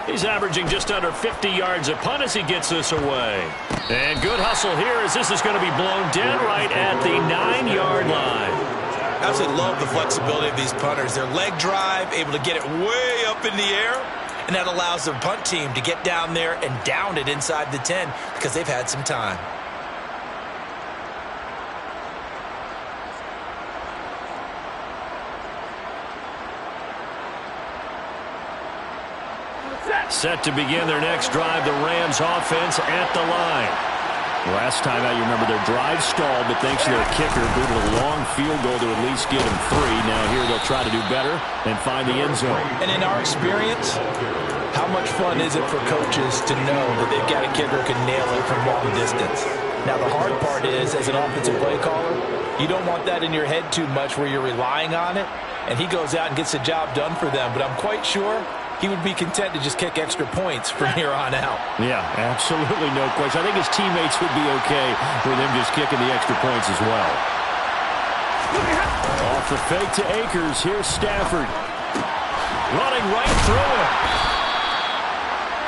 He's averaging just under 50 yards a punt as he gets this away. And good hustle here as this is going to be blown dead right at the 9-yard line. I absolutely love the flexibility of these punters. Their leg drive, able to get it way up in the air, and that allows the punt team to get down there and down it inside the 10 because they've had some time. Set to begin their next drive, the Rams offense at the line. Last time out, you remember their drive stalled, but thanks to their kicker, booted a long field goal to at least get them 3. Now here they'll try to do better and find the end zone. And in our experience, how much fun is it for coaches to know that they've got a kicker who can nail it from long distance? Now the hard part is, as an offensive play caller, you don't want that in your head too much where you're relying on it, and he goes out and gets the job done for them. But I'm quite sure he would be content to just kick extra points from here on out. Yeah, absolutely no question. I think his teammates would be okay with him just kicking the extra points as well. Off the fake to Akers. Here's Stafford. Running right through it.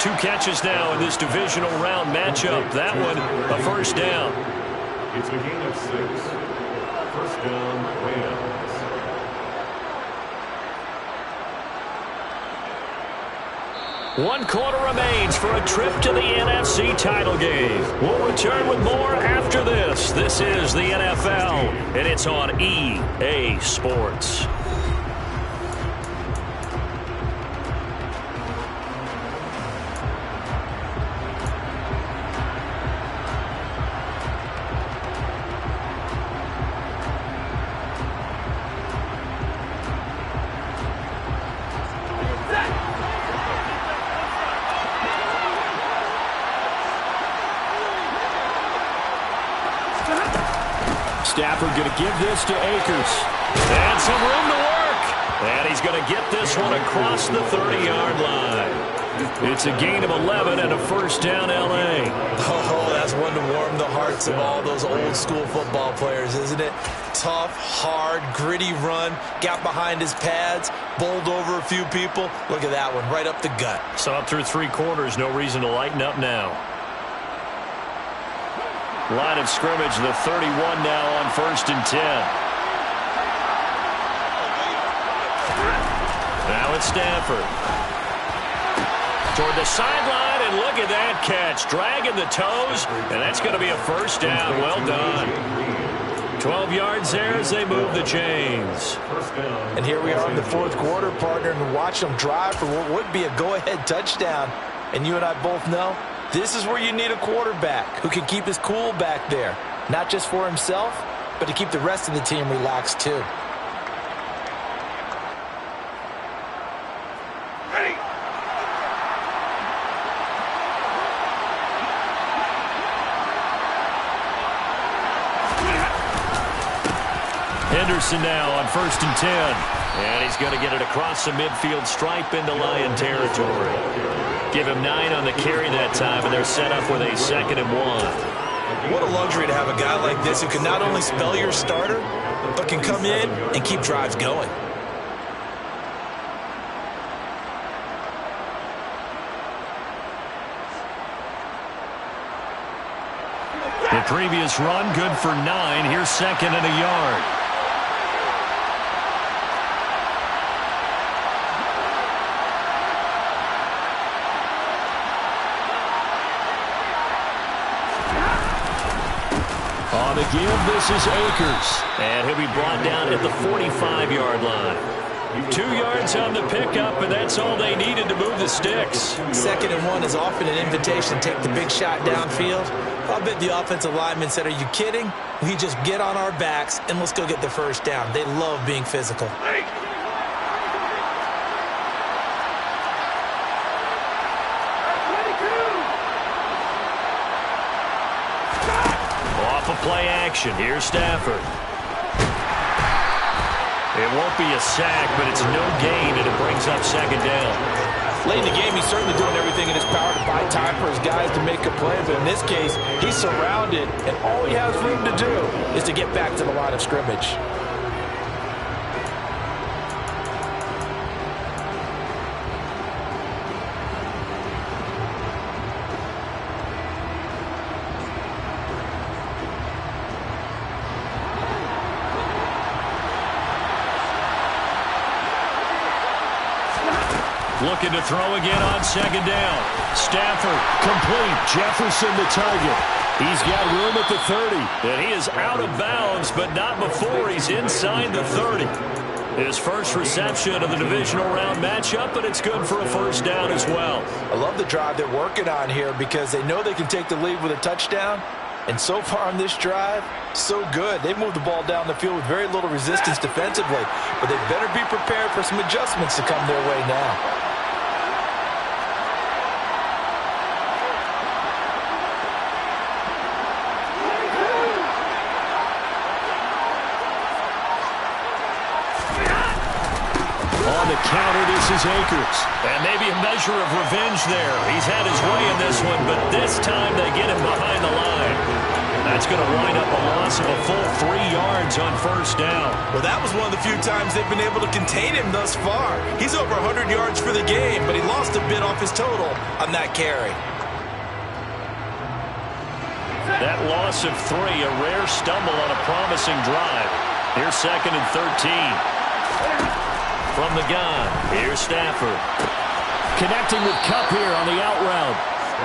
2 catches now in this divisional round matchup. That one, a 1st down. It's a gain of 6. 1st down, Rams. 1 quarter remains for a trip to the NFC title game. We'll return with more after this. This is the NFL, and it's on EA Sports. Stafford going to give this to Akers. And some room to work. And he's going to get this one across the 30-yard line. It's a gain of 11 and a 1st down, L.A. Oh, that's one to warm the hearts of all those old-school football players, isn't it? Tough, hard, gritty run, got behind his pads, bowled over a few people. Look at that one, right up the gut. So up through 3 quarters, no reason to lighten up now. Line of scrimmage, the 31 now on 1st and 10. Now it's Stafford. Toward the sideline, and look at that catch. Dragging the toes, and that's going to be a 1st down. Well done. 12 yards there as they move the chains. And here we are in the 4th quarter, partner, and watch them drive for what would be a go-ahead touchdown. And you and I both know this is where you need a quarterback who can keep his cool back there, not just for himself, but to keep the rest of the team relaxed too. Henderson now on 1st and 10. And he's going to get it across the midfield stripe into Lion territory. Give him 9 on the carry that time, and they're set up with a 2nd and 1. What a luxury to have a guy like this who can not only spell your starter, but can come in and keep drives going. The previous run, good for 9. Here's 2nd and a yard. On the give, this is Akers. And he'll be brought down at the 45-yard line. 2 yards on the pickup, and that's all they needed to move the sticks. 2nd and 1 is often an invitation to take the big shot downfield. I bet the offensive lineman said, are you kidding? We just get on our backs and let's go get the first down. They love being physical. Off of play action. Here's Stafford. It won't be a sack, but it's no gain, and it brings up second down. Late in the game, he's certainly doing everything in his power to buy time for his guys to make a play. But in this case, he's surrounded, and all he has room to do is to get back to the line of scrimmage. Looking to throw again on second down. Stafford, complete. Jefferson the target. He's got room at the 30. And he is out of bounds, but not before he's inside the 30. His first reception of the divisional round matchup, but it's good for a first down as well. I love the drive they're working on here because they know they can take the lead with a touchdown. And so far on this drive, so good. They've moved the ball down the field with very little resistance defensively. But they better be prepared for some adjustments to come their way now. Counter, this is Akers. And maybe a measure of revenge there. He's had his way in this one, but this time they get him behind the line. That's going to wind up a loss of a full 3 yards on first down. Well, that was one of the few times they've been able to contain him thus far. He's over 100 yards for the game, but he lost a bit off his total on that carry. That loss of 3, a rare stumble on a promising drive. Here's second and 13. From the gun, here's Stafford. Connecting with Kupp here on the out route.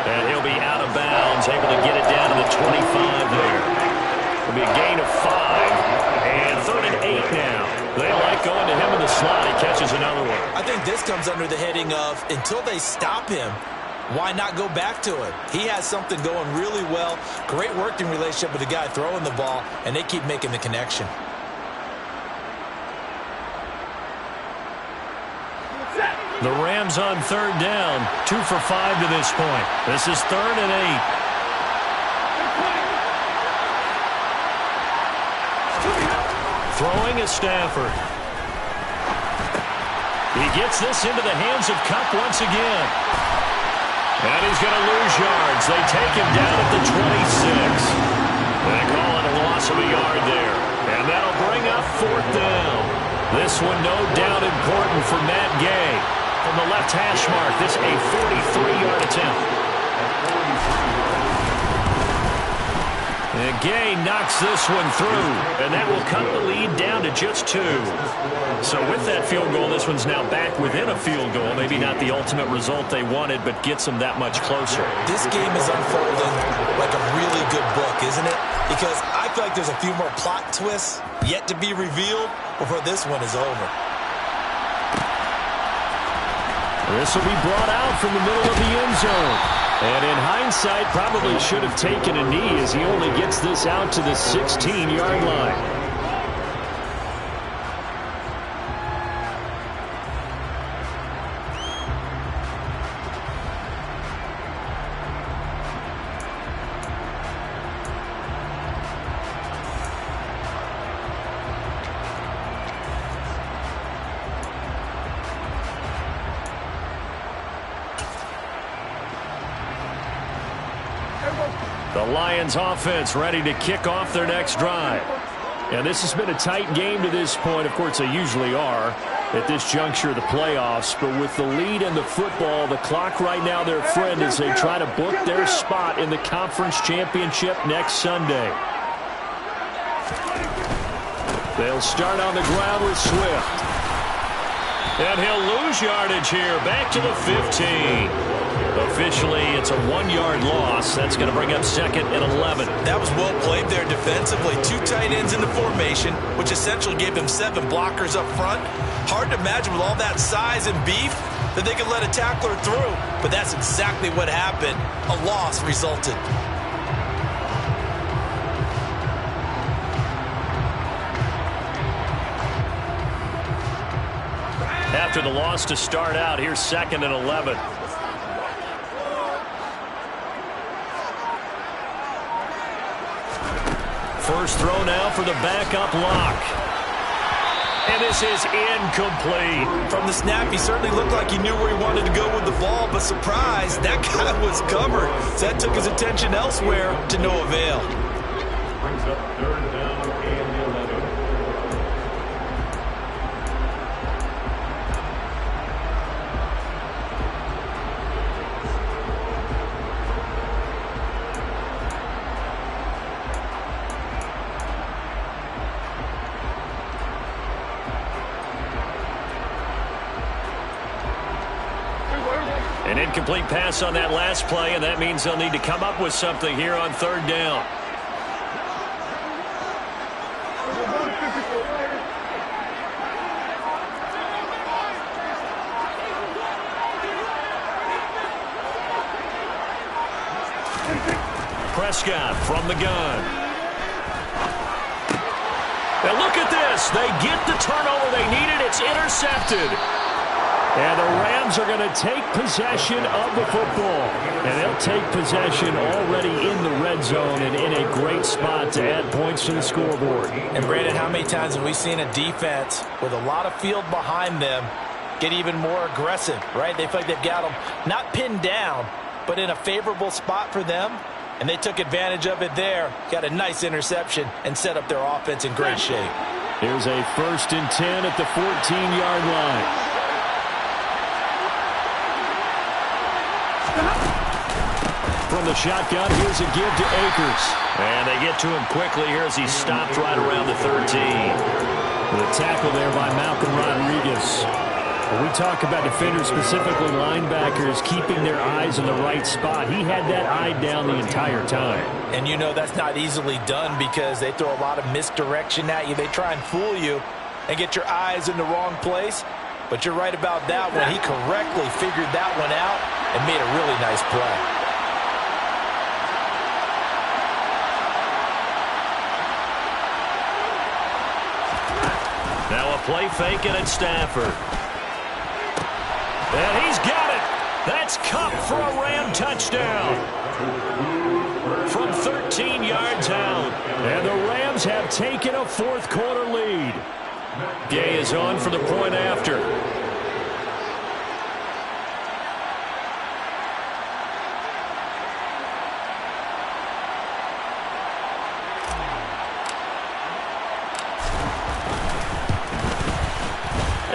And he'll be out of bounds, able to get it down to the 25 there. It'll be a gain of 5. And 3rd and 8 now. They like going to him in the slot. He catches another one. I think this comes under the heading of, until they stop him, why not go back to it? He has something going really well. Great working relationship with the guy throwing the ball, and they keep making the connection. The Rams on 3rd down, 2 for 5 to this point. This is 3rd and 8. Throwing is Stafford. He gets this into the hands of Kupp once again. And he's going to lose yards. They take him down at the 26. They call it a loss of a yard there. And that'll bring up 4th down. This one no doubt important for Matt Gay. From the left hash mark, this a 43-yard attempt. And Gay knocks this one through, and that will cut the lead down to just 2. So with that field goal, this one's now back within a field goal. Maybe not the ultimate result they wanted, but gets them that much closer. This game is unfolding like a really good book, isn't it? Because I feel like there's a few more plot twists yet to be revealed before this one is over. This will be brought out from the middle of the end zone. And in hindsight, probably should have taken a knee as he only gets this out to the 16-yard line. The Lions offense ready to kick off their next drive. And this has been a tight game to this point. Of course, they usually are at this juncture of the playoffs. But with the lead in the football, the clock right now their friend as they try to book their spot in the conference championship next Sunday. They'll start on the ground with Swift. And he'll lose yardage here, back to the 15. Officially, it's a 1-yard loss. That's going to bring up 2nd and 11. That was well played there defensively. 2 tight ends in the formation, which essentially gave them 7 blockers up front. Hard to imagine with all that size and beef that they could let a tackler through. But that's exactly what happened. A loss resulted. after the loss to start out. Here's 2nd and 11. First throw now for the backup lock. And this is incomplete. From the snap, he certainly looked like he knew where he wanted to go with the ball, but surprise, that guy was covered. So that took his attention elsewhere to no avail. Brings up 3rd down and 11. An incomplete pass on that last play, and that means they'll need to come up with something here on 3rd down. Prescott from the gun. And look at this. They get the turnover they needed. It's intercepted. And the Rams are going to take possession of the football. And they'll take possession already in the red zone and in a great spot to add points to the scoreboard. And Brandon, how many times have we seen a defense with a lot of field behind them get even more aggressive, right? They feel like they've got them not pinned down, but in a favorable spot for them. And they took advantage of it there. Got a nice interception and set up their offense in great shape. Here's a 1st and 10 at the 14-yard line. From the shotgun, here's a give to Akers. And they get to him quickly here as he stopped right around the 13. The tackle there by Malcolm Rodriguez. When we talk about defenders, specifically linebackers, keeping their eyes in the right spot, he had that eye down the entire time. And you know that's not easily done because they throw a lot of misdirection at you. They try and fool you and get your eyes in the wrong place. But you're right about that one. He correctly figured that one out and made a really nice play. Now a play fake, and it's Stafford. And he's got it. That's Cup for a Ram touchdown. From 13 yards out. And the Rams have taken a 4th quarter lead. Gay is on for the point after.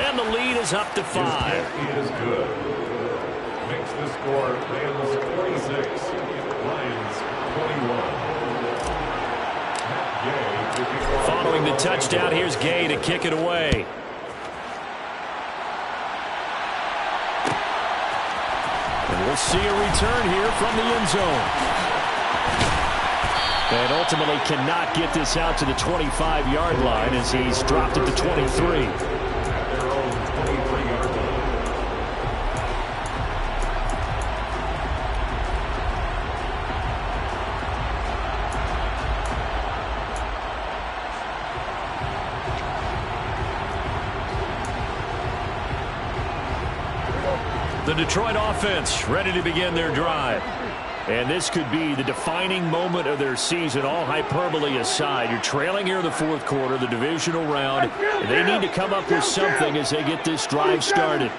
And the lead is up to 5. He is good. Makes the score Rams 46, Lions 21. Following the touchdown, here's Gay to kick it away. And we'll see a return here from the end zone. And ultimately cannot get this out to the 25-yard line as he's dropped it to 23. The Detroit offense ready to begin their drive. And this could be the defining moment of their season, all hyperbole aside. You're trailing here in the 4th quarter, the divisional round. They need to come up with something as they get this drive started.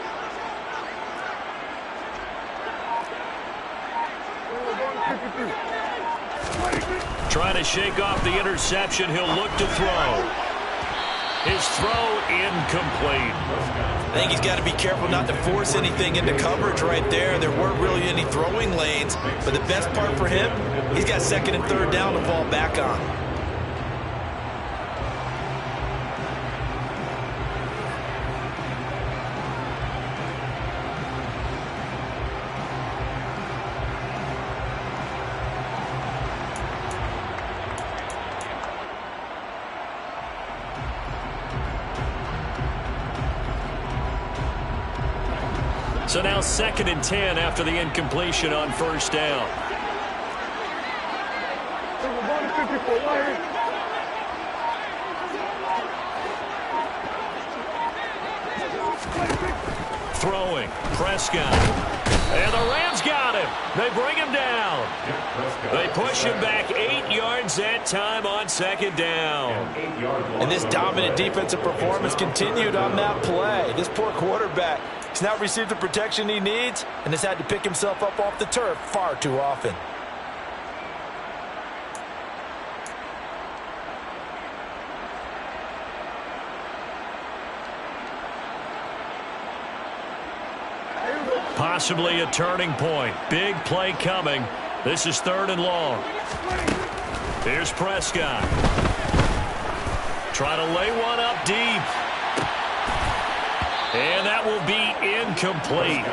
Trying to shake off the interception. He'll look to throw. His throw incomplete. I think he's got to be careful not to force anything into coverage right there. There weren't really any throwing lanes, but the best part for him, he's got 2nd and 3rd down to fall back on. So now 2nd and 10 after the incompletion on 1st down. right. Prescott. And the Rams got him. They bring him down. They push him back 8 yards that time on second down. And this dominant defensive performance continued on that play. This poor quarterback has not received the protection he needs and has had to pick himself up off the turf far too often. Possibly a turning point. Big play coming. This is 3rd and long. Here's Prescott. Try to lay one up deep. And that will be incomplete.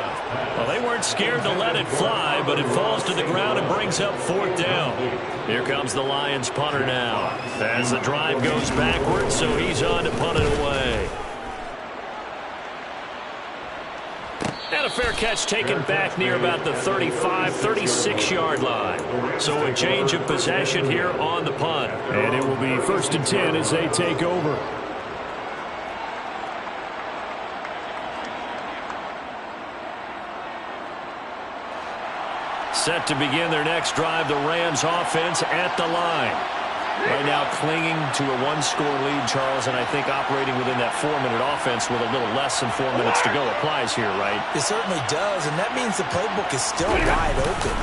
Well, they weren't scared to let it fly, but it falls to the ground and brings up 4th down. Here comes the Lions punter now. As the drive goes backwards, so he's on to punt it away. And a fair catch taken back near about the 35, 36-yard line. So a change of possession here on the punt. And it will be 1st and 10 as they take over. Set to begin their next drive, the Rams offense at the line. Right now clinging to a 1-score lead, Charles, and I think operating within that 4-minute offense with a little less than 4 minutes to go applies here, right? It certainly does, and that means the playbook is still wide open.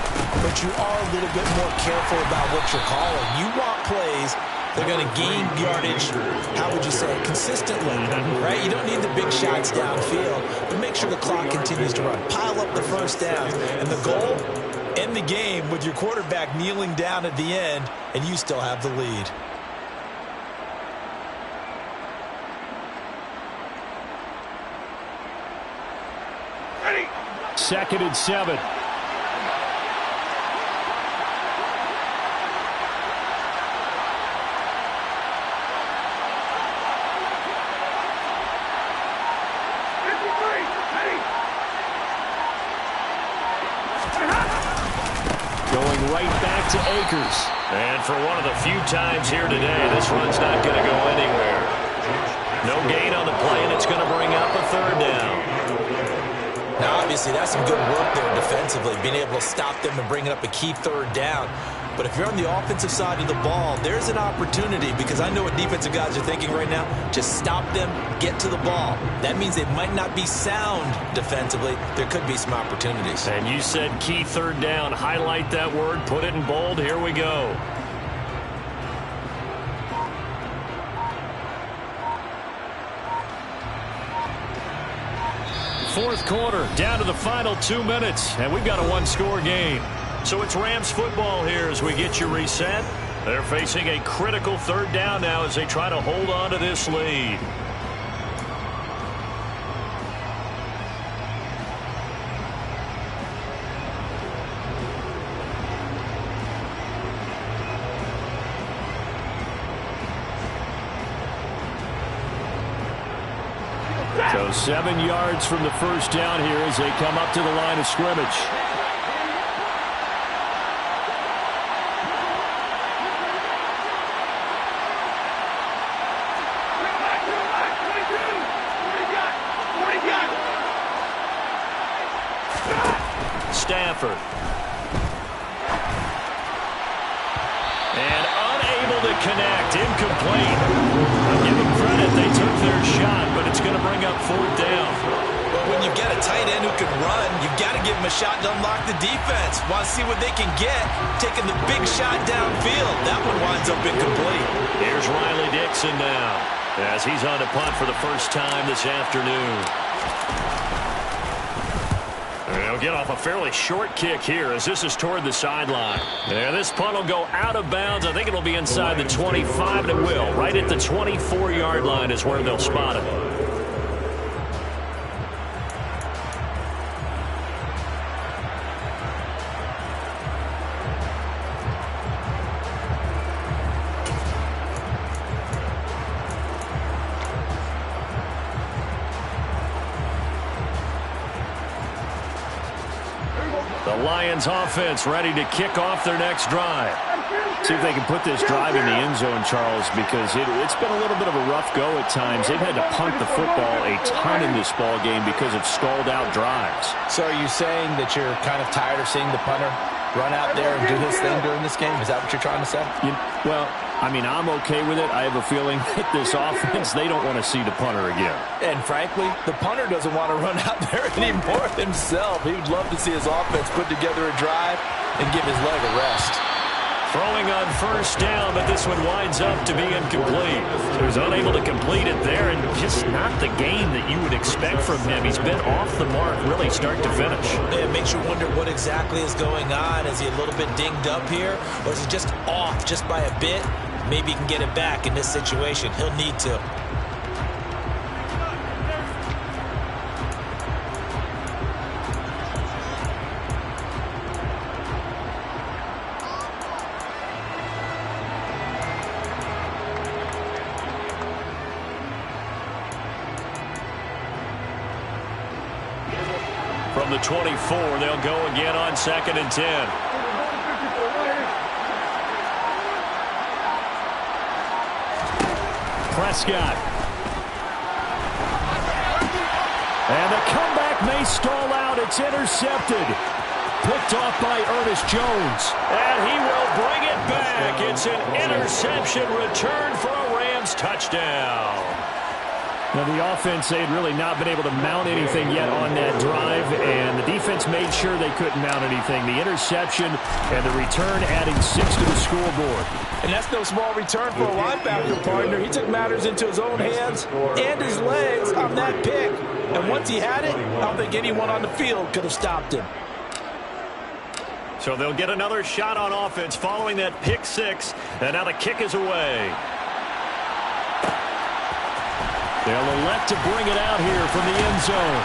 But you are a little bit more careful about what you're calling. You want plays that are going to gain yardage, how would you say, consistently, right? You don't need the big shots downfield, but make sure the clock continues to run. Pile up the first downs, and the goal, end the game with your quarterback kneeling down at the end, and you still have the lead. Ready. 2nd and 7. Going right back to Akers. And for one of the few times here today, this run's not going to go anywhere. No gain on the play, and it's going to bring up a 3rd down. Now, obviously, that's some good work there defensively, being able to stop them and bringing up a key 3rd down. But if you're on the offensive side of the ball, there's an opportunity, because I know what defensive guys are thinking right now. Just stop them, get to the ball. That means they might not be sound defensively. There could be some opportunities. And you said key 3rd down. Highlight that word, put it in bold. Here we go. Fourth quarter, down to the final 2 minutes, and we've got a 1-score game. So it's Rams football here as we get you reset. They're facing a critical 3rd down now as they try to hold on to this lead. So 7 yards from the first down here as they come up to the line of scrimmage. Stafford. And unable to connect. Incomplete. I'll give them credit. They took their shot, but it's going to bring up 4th down. But when you've got a tight end who can run, you've got to give him a shot to unlock the defense. Want to see what they can get, taking the big shot downfield. That one winds up incomplete. Here's Riley Dixon now, as he's on to punt for the first time this afternoon. They'll get off a fairly short kick here as this is toward the sideline. And this punt will go out of bounds. I think it'll be inside the 25, and it will. Right at the 24-yard line is where they'll spot it. The Lions offense ready to kick off their next drive. See if they can put this drive in the end zone, Charles, because it's been a little bit of a rough go at times. They've had to punt the football a ton in this ball game because of stalled-out drives. So are you saying that you're kind of tired of seeing the punter run out there and do his thing during this game? Is that what you're trying to say? Well, I mean, I'm okay with it. I have a feeling that this offense, they don't want to see the punter again. And frankly, the punter doesn't want to run out there anymore himself. He would love to see his offense put together a drive and give his leg a rest. Throwing on first down, but this one winds up to be incomplete. He was unable to complete it there, and just not the game that you would expect from him. He's been off the mark, really start to finish. It makes you wonder what exactly is going on. Is he a little bit dinged up here, or is he just off just by a bit? Maybe he can get it back in this situation. He'll need to. From the 24, they'll go again on 2nd and 10. Prescott. And the comeback may stall out. It's intercepted. Picked off by Ernest Jones. And he will bring it back. It's an interception return for a Rams touchdown. Now, the offense, they had really not been able to mount anything yet on that drive, and the defense made sure they couldn't mount anything. The interception and the return adding 6 to the scoreboard. And that's no small return for a linebacker, partner. He took matters into his own hands and his legs on that pick. And once he had it, I don't think anyone on the field could have stopped him. So they'll get another shot on offense following that pick 6, and now the kick is away. They'll elect to bring it out here from the end zone.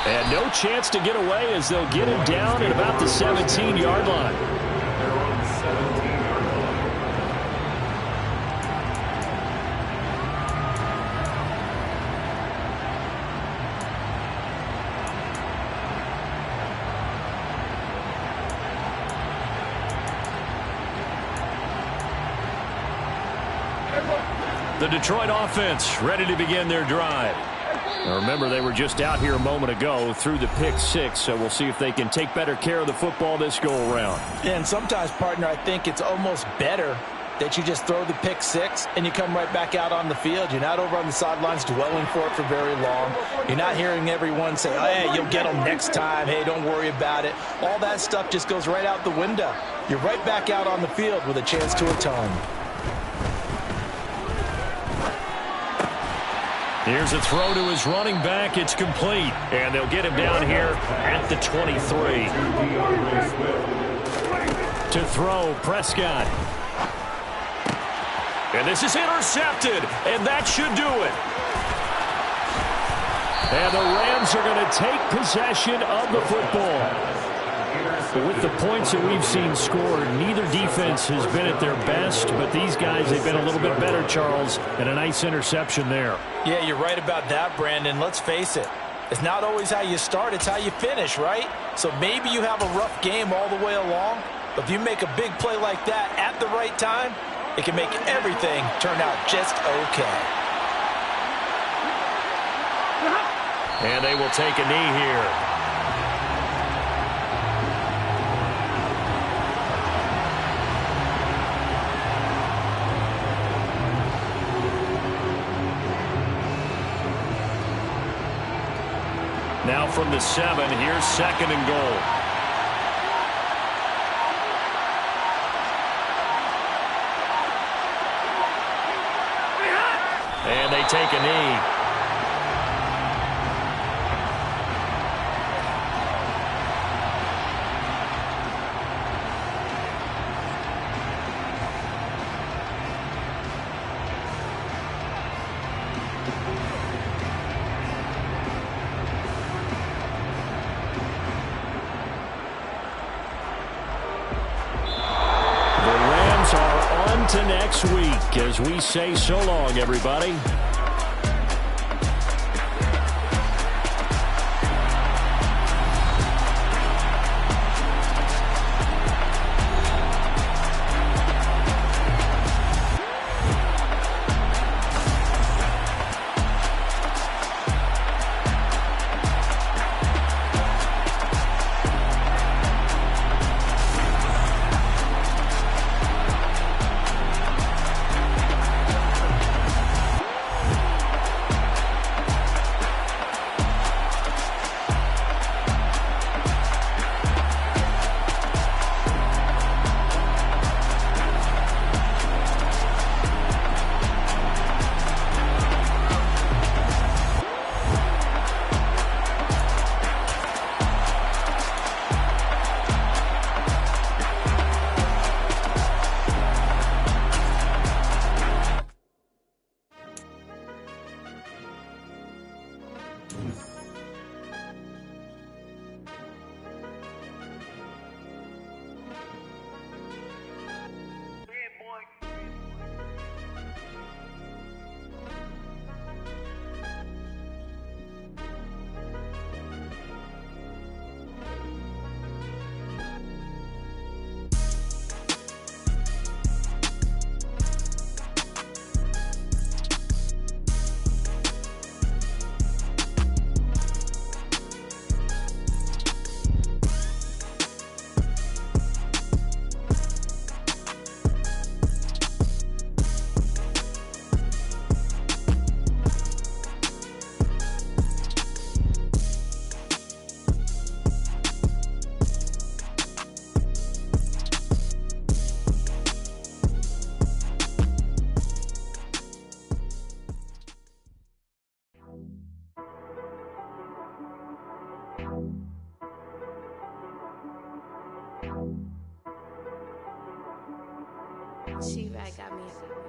And no chance to get away as they'll get him down at about the 17-yard line. They're on the 17-yard The Detroit offense ready to begin their drive. Now remember, they were just out here a moment ago through the pick 6, so we'll see if they can take better care of the football this go-around. And sometimes, partner, I think it's almost better that you just throw the pick 6 and you come right back out on the field. You're not over on the sidelines dwelling for it for very long. You're not hearing everyone say, oh, hey, you'll get them next time. Hey, don't worry about it. All that stuff just goes right out the window. You're right back out on the field with a chance to atone. Here's a throw to his running back. It's complete. And they'll get him down here at the 23. To throw, Prescott. And this is intercepted. And that should do it. And the Rams are going to take possession of the football. With the points that we've seen scored, neither defense has been at their best, but these guys, they've been a little bit better, Charles, and a nice interception there. Yeah, you're right about that, Brandon. Let's face it. It's not always how you start, it's how you finish, right? So maybe you have a rough game all the way along, but if you make a big play like that at the right time, it can make everything turn out just okay. And they will take a knee here. Now from the 7, here's 2nd and goal. And they take a knee. To next week as we say so long, everybody. got me.